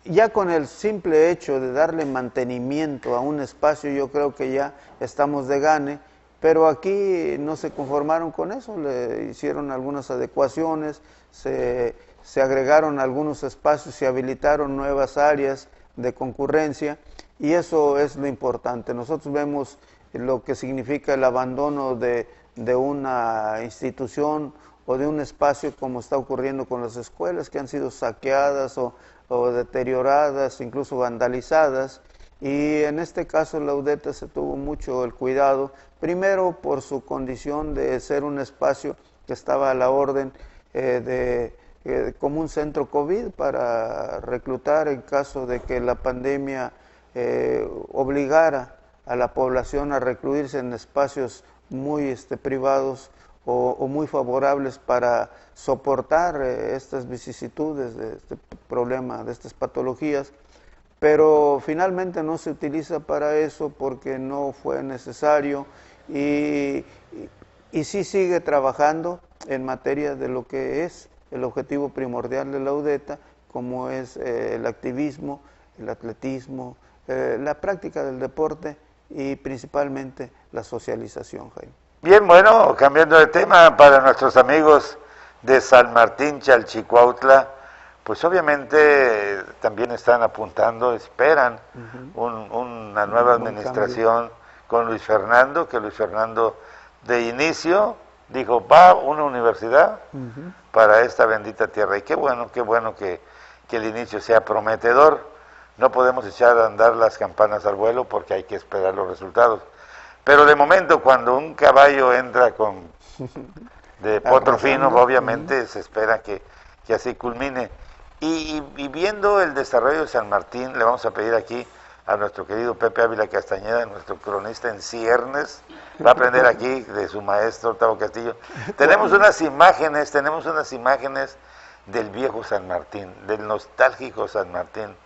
ya con el simple hecho de darle mantenimiento a un espacio yo creo que ya estamos de gane, pero aquí no se conformaron con eso, le hicieron algunas adecuaciones, se agregaron algunos espacios, se habilitaron nuevas áreas de concurrencia y eso es lo importante. Nosotros vemos lo que significa el abandono de una institución o de un espacio como está ocurriendo con las escuelas que han sido saqueadas o deterioradas, incluso vandalizadas, y en este caso la UDETA se tuvo mucho el cuidado, primero por su condición de ser un espacio que estaba a la orden como un centro COVID para reclutar en caso de que la pandemia obligara a la población a recluirse en espacios muy privados o muy favorables para soportar estas vicisitudes de este problema, de estas patologías, pero finalmente no se utiliza para eso porque no fue necesario y sí sigue trabajando en materia de lo que es el objetivo primordial de la UDETA, como es el activismo, el atletismo, la práctica del deporte y principalmente la socialización, Jaime. Bien, bueno, cambiando de tema, para nuestros amigos de San Martín, Chalchicuautla, pues obviamente también están apuntando, esperan una nueva administración con Luis Fernando, que Luis Fernando de inicio dijo, va una universidad para esta bendita tierra. Y qué bueno que el inicio sea prometedor. No podemos echar a andar las campanas al vuelo porque hay que esperar los resultados. Pero de momento, cuando un caballo entra de potro fino, obviamente se espera que así culmine. Y viendo el desarrollo de San Martín, le vamos a pedir aquí a nuestro querido Pepe Ávila Castañeda, nuestro cronista en ciernes, va a aprender aquí de su maestro Octavio Castillo. Tenemos unas imágenes del viejo San Martín, del nostálgico San Martín,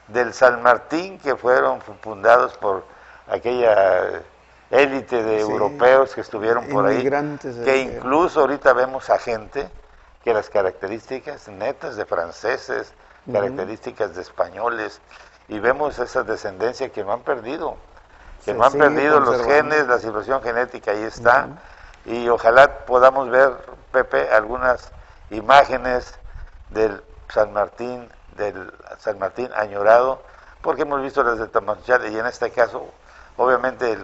del San Martín que fueron fundados por aquella élite de europeos que estuvieron por ahí, que incluso ahorita vemos a gente que las características netas de franceses, características de españoles, y vemos esa descendencia que no han perdido, los genes, la situación genética ahí está, y ojalá podamos ver, Pepe, algunas imágenes del San Martín añorado, porque hemos visto las de Tamaulipas, y en este caso, obviamente,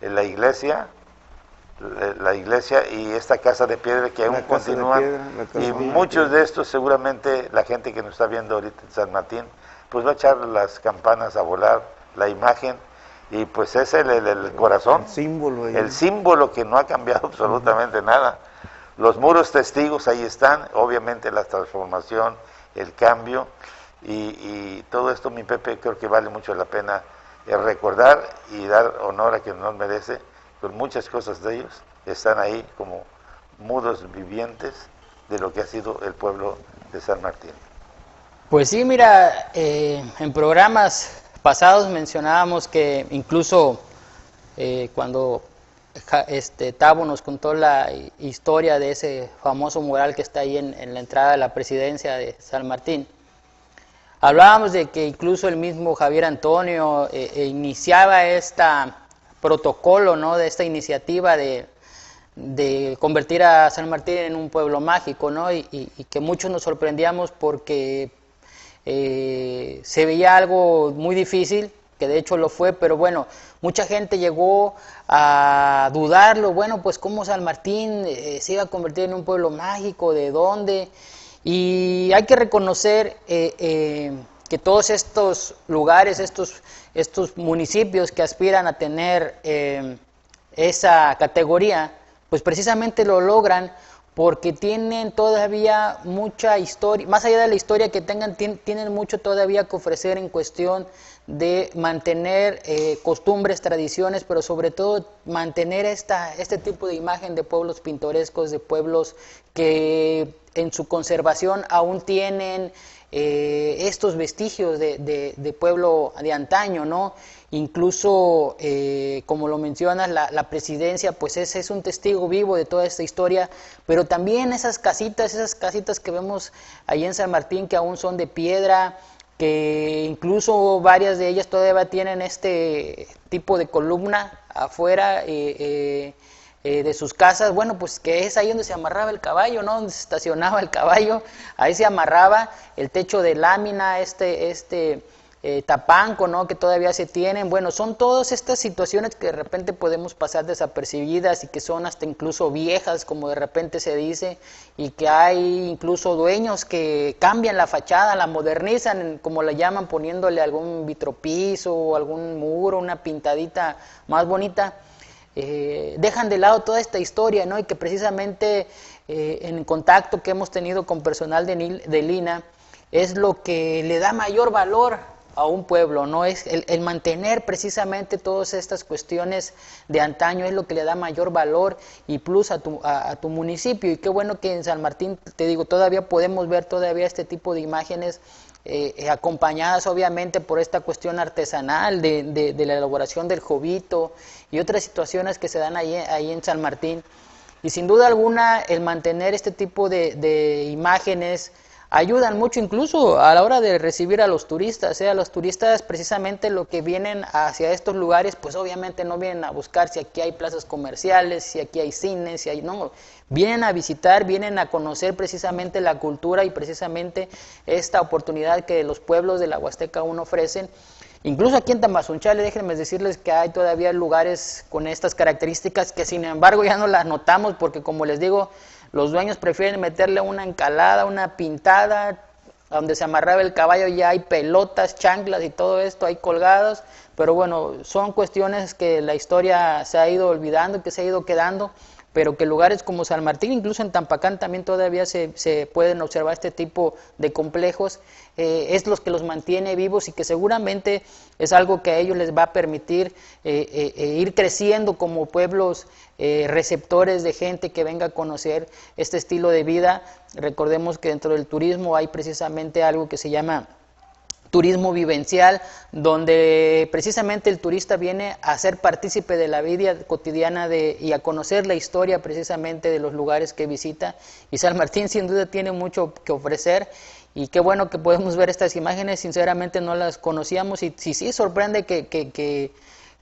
la iglesia y esta casa de piedra que aún continúa, y muchos de estos seguramente la gente que nos está viendo ahorita en San Martín pues va a echar las campanas a volar, la imagen, y pues es el corazón, el símbolo que no ha cambiado absolutamente nada. Los muros testigos ahí están, obviamente la transformación, el cambio, y todo esto, mi Pepe, creo que vale mucho la pena recordar y dar honor a quien nos merece. Con muchas cosas de ellos están ahí como mudos vivientes de lo que ha sido el pueblo de San Martín. Pues sí, mira, en programas pasados mencionábamos que incluso cuando Tabo nos contó la historia de ese famoso mural que está ahí en la entrada de la presidencia de San Martín, hablábamos de que incluso el mismo Javier Antonio iniciaba esta protocolo, ¿no?, de esta iniciativa de convertir a San Martín en un pueblo mágico, ¿no? Y que muchos nos sorprendíamos porque se veía algo muy difícil, que de hecho lo fue, pero bueno, mucha gente llegó a dudarlo, bueno, pues cómo San Martín se iba a convertir en un pueblo mágico, ¿de dónde? Y hay que reconocer que todos estos lugares, estos municipios que aspiran a tener esa categoría, pues precisamente lo logran porque tienen todavía mucha historia, más allá de la historia que tengan, tienen mucho todavía que ofrecer en cuestión de mantener costumbres, tradiciones, pero sobre todo mantener este tipo de imagen de pueblos pintorescos, de pueblos que en su conservación aún tienen estos vestigios de pueblo de antaño, ¿no? Incluso, como lo mencionas, la presidencia, pues es un testigo vivo de toda esta historia, pero también esas casitas que vemos ahí en San Martín, que aún son de piedra, que incluso varias de ellas todavía tienen este tipo de columna afuera de sus casas, bueno, pues que es ahí donde se amarraba el caballo, ¿no? Donde se estacionaba el caballo, ahí se amarraba, el techo de lámina, tapanco, ¿no?, que todavía se tienen. Bueno, son todas estas situaciones que de repente podemos pasar desapercibidas y que son hasta incluso viejas, como de repente se dice, y que hay incluso dueños que cambian la fachada, la modernizan, como la llaman, poniéndole algún vitropiso o algún muro, una pintadita más bonita. Dejan de lado toda esta historia, ¿no? Y que precisamente en contacto que hemos tenido con personal de Lina es lo que le da mayor valor a un pueblo, ¿no? Es el mantener precisamente todas estas cuestiones de antaño, es lo que le da mayor valor y plus a tu municipio. Y qué bueno que en San Martín, te digo, todavía podemos ver todavía este tipo de imágenes acompañadas obviamente por esta cuestión artesanal de la elaboración del jovito y otras situaciones que se dan ahí en San Martín. Y sin duda alguna el mantener este tipo de imágenes ayudan mucho incluso a la hora de recibir a los turistas. A los turistas precisamente lo que vienen hacia estos lugares, pues obviamente no vienen a buscar si aquí hay plazas comerciales, si aquí hay cines, si hay... No, vienen a visitar, vienen a conocer precisamente la cultura y precisamente esta oportunidad que los pueblos de la Huasteca aún ofrecen. Incluso aquí en Tamazunchale, déjenme decirles que hay todavía lugares con estas características que sin embargo ya no las notamos porque, como les digo, los dueños prefieren meterle una encalada, una pintada, donde se amarraba el caballo ya hay pelotas, chanclas y todo esto ahí colgados, pero bueno, son cuestiones que la historia se ha ido olvidando, que se ha ido quedando, pero que lugares como San Martín, incluso en Tampacán también todavía se pueden observar este tipo de complejos, es los que los mantiene vivos y que seguramente es algo que a ellos les va a permitir ir creciendo como pueblos receptores de gente que venga a conocer este estilo de vida. Recordemos que dentro del turismo hay precisamente algo que se llama turismo vivencial, donde precisamente el turista viene a ser partícipe de la vida cotidiana y a conocer la historia precisamente de los lugares que visita, y San Martín sin duda tiene mucho que ofrecer, y qué bueno que podemos ver estas imágenes. Sinceramente no las conocíamos y sí sorprende que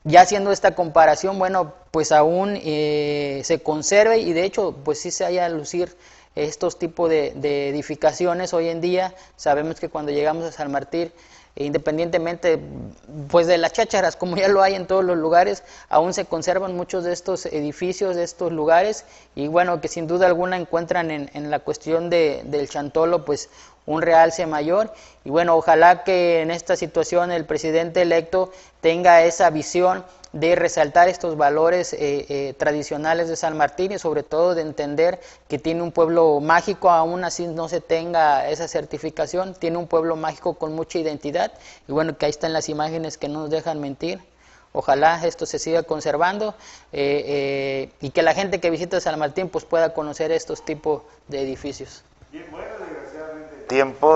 ya haciendo esta comparación, bueno, pues aún se conserve y de hecho pues sí se haya a lucir estos tipos de edificaciones hoy en día. Sabemos que cuando llegamos a San Martín, independientemente pues de las chácharas, como ya lo hay en todos los lugares, aún se conservan muchos de estos edificios, de estos lugares, y bueno, que sin duda alguna encuentran en la cuestión del Chantolo pues un realce mayor. Y bueno, ojalá que en esta situación el presidente electo tenga esa visión de resaltar estos valores tradicionales de San Martín y sobre todo de entender que tiene un pueblo mágico, aún así no se tenga esa certificación, tiene un pueblo mágico con mucha identidad, y bueno, que ahí están las imágenes que no nos dejan mentir. Ojalá esto se siga conservando y que la gente que visita San Martín pues pueda conocer estos tipos de edificios. Bien, bueno, desgraciadamente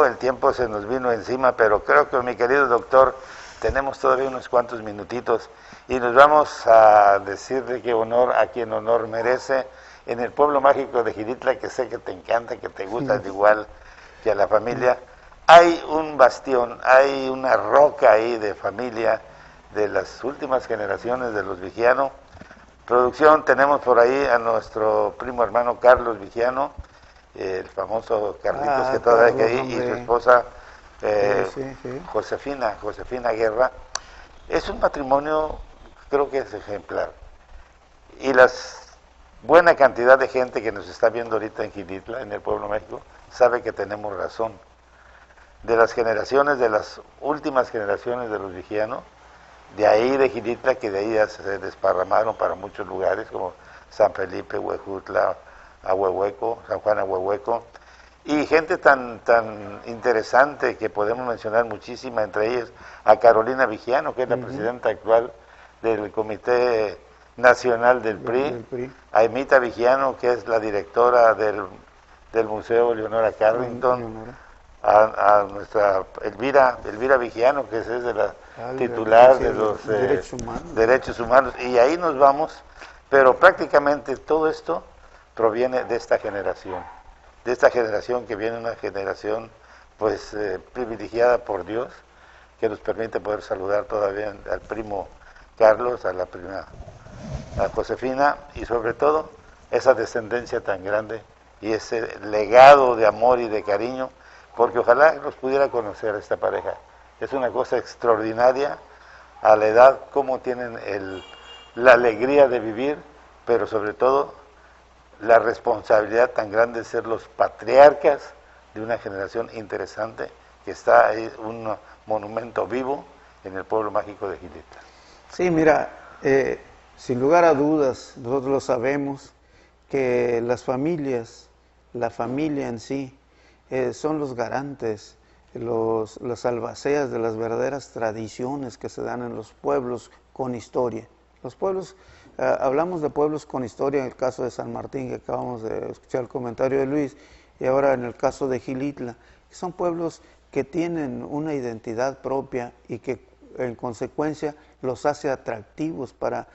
el tiempo se nos vino encima, pero creo que, mi querido doctor, tenemos todavía unos cuantos minutitos y nos vamos a decir de qué honor a quien honor merece. En el pueblo mágico de Gilitla, que sé que te encanta, que te gusta al igual que a la familia, hay un bastión, hay una roca ahí de familia de las últimas generaciones de los Vigiano. Producción, tenemos por ahí a nuestro primo hermano Carlos Vigiano, el famoso Carlitos que todavía hay ahí, y su esposa Josefina Guerra. Es un matrimonio, creo que es ejemplar. Y la buena cantidad de gente que nos está viendo ahorita en Gilitla, en el pueblo de México, sabe que tenemos razón. De las generaciones, de las últimas generaciones de los Vigiano, de ahí de Gilitla, que de ahí ya se desparramaron para muchos lugares, como San Felipe, Huejutla, Ahuehueco, San Juan Ahuehueco, y gente tan interesante que podemos mencionar muchísima, entre ellas a Carolina Vigiano, que es la presidenta actual del Comité Nacional del PRI, a Emita Vigiano, que es la directora del Museo Leonora Carrington, a nuestra Elvira Vigiano, que es de la titular de los derechos humanos, y ahí nos vamos, pero prácticamente todo esto proviene de esta generación que viene una generación pues privilegiada por Dios, que nos permite poder saludar todavía al primo Carlos, a la prima a Josefina, y sobre todo esa descendencia tan grande y ese legado de amor y de cariño, porque ojalá los pudiera conocer esta pareja. Es una cosa extraordinaria a la edad, cómo tienen la alegría de vivir, pero sobre todo la responsabilidad tan grande de ser los patriarcas de una generación interesante, que está ahí, un monumento vivo en el pueblo mágico de Gilitla. Sí, mira, sin lugar a dudas, nosotros lo sabemos, que las familias, la familia en sí, son los garantes, las albaceas de las verdaderas tradiciones que se dan en los pueblos con historia. Los pueblos, hablamos de pueblos con historia en el caso de San Martín, que acabamos de escuchar el comentario de Luis, y ahora en el caso de Gilitla, que son pueblos que tienen una identidad propia y que en consecuencia los hace atractivos para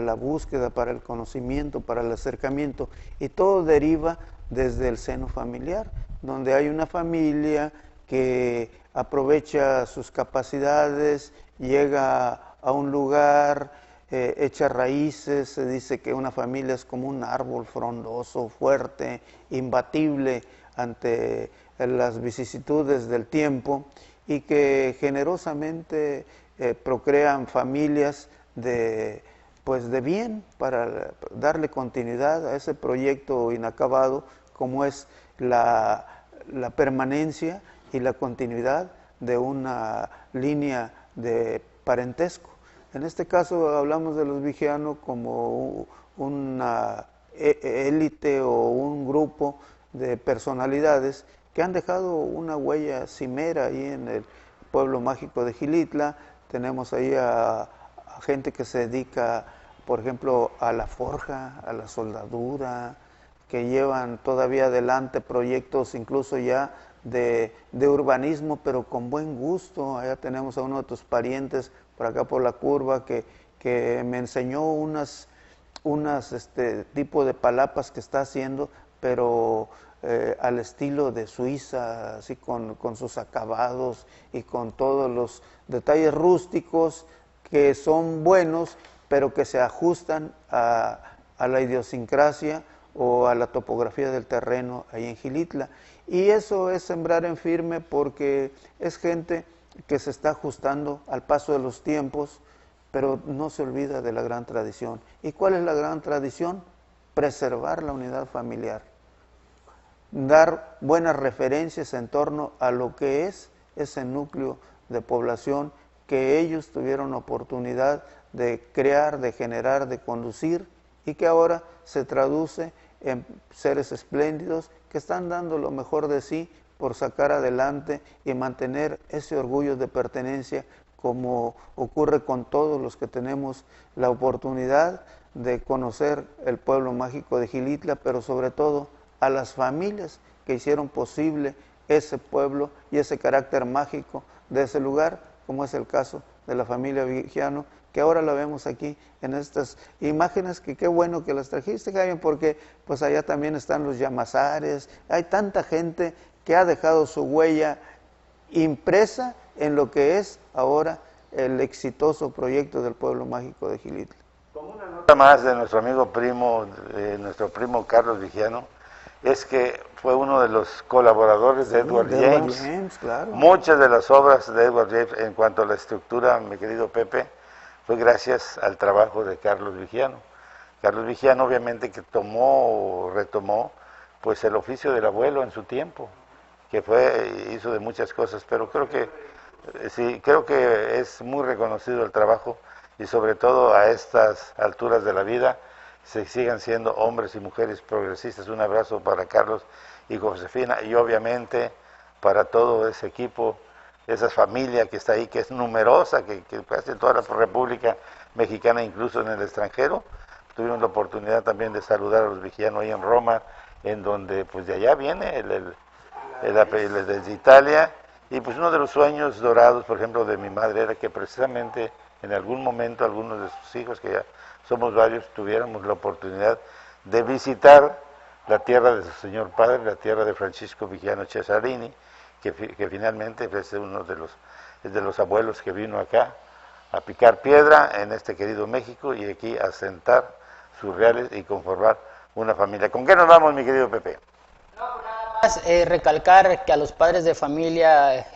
la búsqueda, para el conocimiento, para el acercamiento, y todo deriva desde el seno familiar, donde hay una familia que aprovecha sus capacidades, llega a un lugar, echa raíces. Se dice que una familia es como un árbol frondoso, fuerte, imbatible ante las vicisitudes del tiempo, y que generosamente procrean familias de bien, para darle continuidad a ese proyecto inacabado como es la permanencia y la continuidad de una línea de parentesco. En este caso hablamos de los Vigiano como una élite o un grupo de personalidades que han dejado una huella cimera ahí en el pueblo mágico de Gilitla. Tenemos ahí a gente que se dedica, por ejemplo, a la forja, a la soldadura, que llevan todavía adelante proyectos incluso ya de urbanismo, pero con buen gusto. Allá tenemos a uno de tus parientes por acá por la curva que me enseñó unas tipo de palapas que está haciendo, pero al estilo de Suiza, así con sus acabados y con todos los detalles rústicos que son buenos, pero que se ajustan a la idiosincrasia o a la topografía del terreno ahí en Gilitla. Y eso es sembrar en firme, porque es gente que se está ajustando al paso de los tiempos, pero no se olvida de la gran tradición. ¿Y cuál es la gran tradición? Preservar la unidad familiar, dar buenas referencias en torno a lo que es ese núcleo de población que ellos tuvieron oportunidad de crear, de generar, de conducir, y que ahora se traduce en seres espléndidos que están dando lo mejor de sí por sacar adelante y mantener ese orgullo de pertenencia, como ocurre con todos los que tenemos la oportunidad de conocer el pueblo mágico de Gilitla, pero sobre todo a las familias que hicieron posible ese pueblo y ese carácter mágico de ese lugar, como es el caso de la familia Vigiano, que ahora la vemos aquí en estas imágenes, que qué bueno que las trajiste, Jaime, porque pues allá también están los Llamazares. Hay tanta gente que ha dejado su huella impresa en lo que es ahora el exitoso proyecto del pueblo mágico de Xilitl. Una nota más de nuestro amigo primo, nuestro primo Carlos Vigiano, es que fue uno de los colaboradores de Edward James. Claro. Muchas de las obras de Edward James en cuanto a la estructura, mi querido Pepe, fue gracias al trabajo de Carlos Vigiano. Carlos Vigiano obviamente que retomó pues el oficio del abuelo en su tiempo, que hizo de muchas cosas, pero creo que es muy reconocido el trabajo y sobre todo a estas alturas de la vida se sigan siendo hombres y mujeres progresistas. Un abrazo para Carlos y Josefina y obviamente para todo ese equipo, esa familia que está ahí, que es numerosa, que casi toda la República Mexicana, incluso en el extranjero. Tuvimos la oportunidad también de saludar a los Vigiano ahí en Roma, en donde pues de allá viene desde Italia, y pues uno de los sueños dorados, por ejemplo, de mi madre era que precisamente en algún momento algunos de sus hijos, que ya somos varios, tuviéramos la oportunidad de visitar la tierra de su señor padre, la tierra de Francisco Vigiano Cesarini, que finalmente es uno de los abuelos que vino acá a picar piedra en este querido México y aquí a asentar sus reales y conformar una familia. ¿Con qué nos vamos, mi querido Pepe? Recalcar que a los padres de familia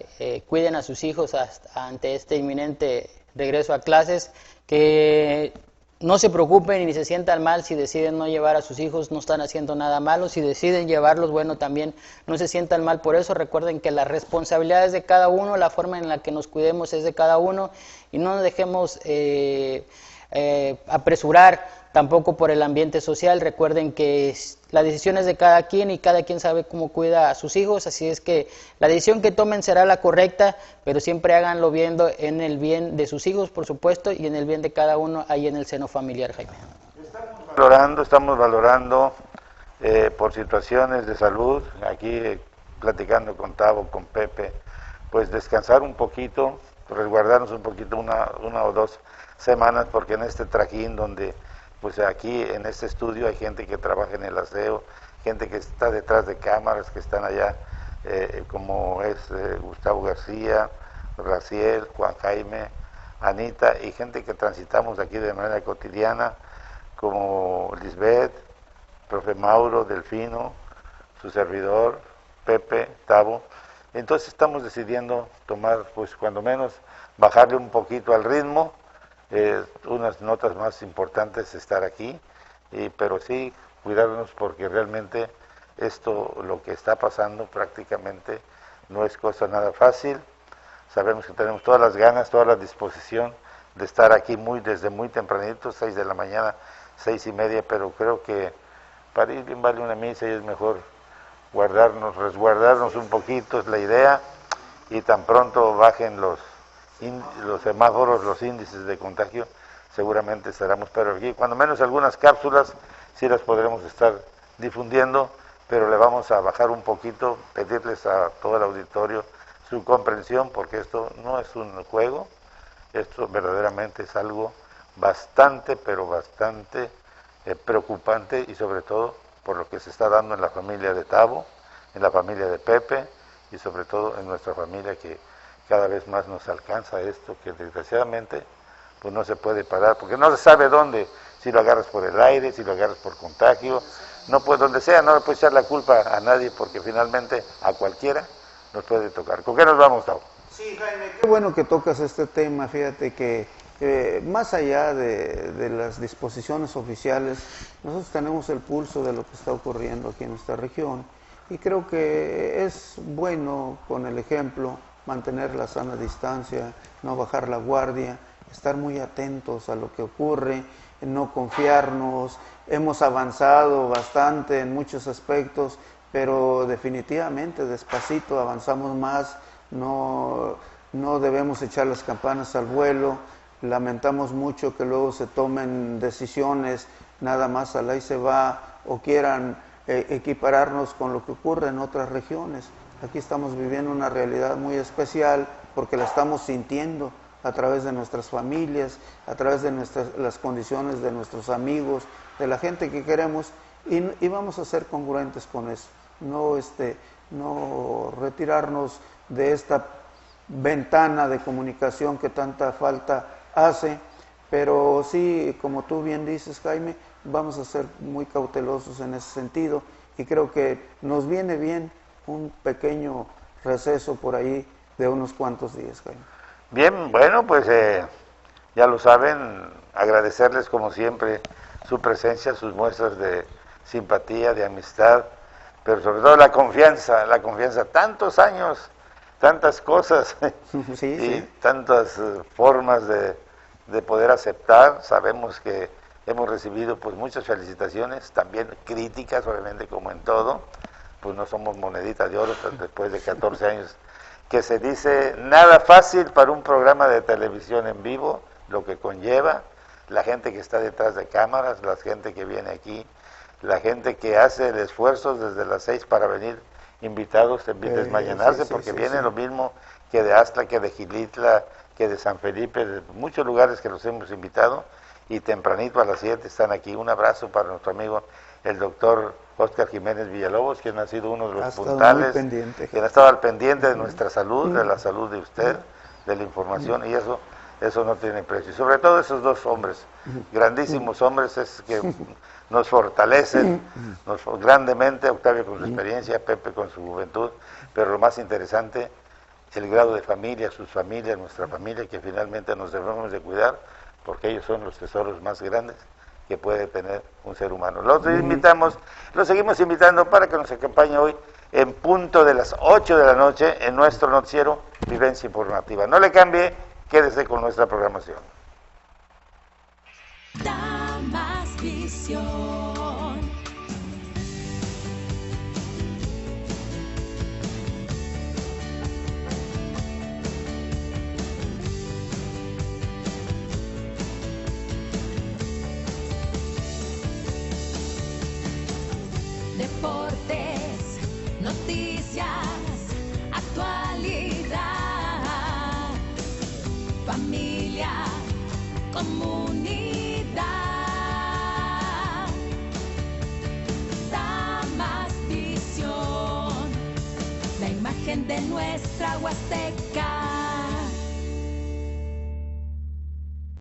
cuiden a sus hijos ante este inminente regreso a clases, que no se preocupen ni se sientan mal si deciden no llevar a sus hijos, no están haciendo nada malo. Si deciden llevarlos, bueno, también no se sientan mal por eso. Recuerden que la responsabilidad es de cada uno, la forma en la que nos cuidemos es de cada uno y no nos dejemos apresurar tampoco por el ambiente social. Recuerden que la decisión es de cada quien y cada quien sabe cómo cuida a sus hijos, así es que la decisión que tomen será la correcta, pero siempre háganlo viendo en el bien de sus hijos, por supuesto, y en el bien de cada uno ahí en el seno familiar, Jaime. Estamos valorando por situaciones de salud, aquí platicando con Tavo, con Pepe, pues descansar un poquito, resguardarnos un poquito, una o dos semanas, porque en este trajín donde pues aquí en este estudio hay gente que trabaja en el aseo, gente que está detrás de cámaras, que están allá, como es Gustavo García, Raciel, Juan Jaime, Anita, y gente que transitamos aquí de manera cotidiana, como Lisbeth, profe Mauro, Delfino, su servidor, Pepe, Tavo. Entonces estamos decidiendo tomar, pues cuando menos, bajarle un poquito al ritmo, unas notas más importantes estar aquí, pero sí cuidarnos porque realmente esto, lo que está pasando prácticamente no es cosa nada fácil. Sabemos que tenemos todas las ganas, toda la disposición de estar aquí desde muy tempranito, 6 de la mañana, 6:30, pero creo que para ir bien vale una misa y es mejor resguardarnos un poquito, es la idea, y tan pronto bajen los semáforos, los índices de contagio, seguramente estaremos, pero aquí cuando menos algunas cápsulas sí las podremos estar difundiendo, pero le vamos a bajar un poquito, pedirles a todo el auditorio su comprensión, porque esto no es un juego, esto verdaderamente es algo bastante, pero bastante preocupante, y sobre todo por lo que se está dando en la familia de Tavo, en la familia de Pepe, y sobre todo en nuestra familia, que cada vez más nos alcanza esto, que desgraciadamente pues no se puede parar, porque no se sabe dónde, si lo agarras por el aire, si lo agarras por contagio, no puede, donde sea, no le puedes echar la culpa a nadie, porque finalmente a cualquiera nos puede tocar. ¿Con qué nos vamos, Tavo? Sí, Jaime, qué bueno que tocas este tema. Fíjate que más allá de las disposiciones oficiales, nosotros tenemos el pulso de lo que está ocurriendo aquí en nuestra región, y creo que es bueno, con el ejemplo, mantener la sana distancia, no bajar la guardia, estar muy atentos a lo que ocurre, no confiarnos. Hemos avanzado bastante en muchos aspectos, pero definitivamente despacito avanzamos más, no debemos echar las campanas al vuelo. Lamentamos mucho que luego se tomen decisiones nada más al ahí se va, o quieran equipararnos con lo que ocurre en otras regiones. Aquí estamos viviendo una realidad muy especial porque la estamos sintiendo a través de nuestras familias, a través de las condiciones de nuestros amigos, de la gente que queremos, y vamos a ser congruentes con eso, no retirarnos de esta ventana de comunicación que tanta falta hace, pero sí, como tú bien dices, Jaime, vamos a ser muy cautelosos en ese sentido y creo que nos viene bien un pequeño receso por ahí de unos cuantos días, Jaime. Bien, bueno, pues ya lo saben, agradecerles como siempre su presencia, sus muestras de simpatía, de amistad, pero sobre todo la confianza, tantos años, tantas cosas Sí, y sí. tantas formas de poder aceptar. Sabemos que hemos recibido pues muchas felicitaciones, también críticas, obviamente, como en todo, pues no somos monedita de oro después de 14 años, que se dice nada fácil para un programa de televisión en vivo, lo que conlleva, la gente que está detrás de cámaras, la gente que viene aquí, la gente que hace el esfuerzo desde las 6 para venir invitados, desmañanarse, porque vienen lo mismo que de Astla, que de Gilitla, que de San Felipe, de muchos lugares que los hemos invitado, y tempranito a las 7 están aquí. Un abrazo para nuestro amigo el doctor Óscar Jiménez Villalobos, quien ha sido uno de los puntales, quien ha estado al pendiente de nuestra salud, de la salud de usted, de la información, y eso no tiene precio. Y sobre todo esos dos hombres, grandísimos hombres, es que nos fortalecen grandemente, Octavio con su experiencia, Pepe con su juventud, pero lo más interesante, el grado de familia, sus familias, nuestra familia, que finalmente nos debemos de cuidar, porque ellos son los tesoros más grandes que puede tener un ser humano. Los seguimos invitando para que nos acompañe hoy en punto de las 8 de la noche en nuestro noticiero Vivencia Informativa. No le cambie, quédese con nuestra programación. Damas Visión. Deportes, noticias, actualidad, familia, comunidad. Damas Visión, la imagen de nuestra Huasteca.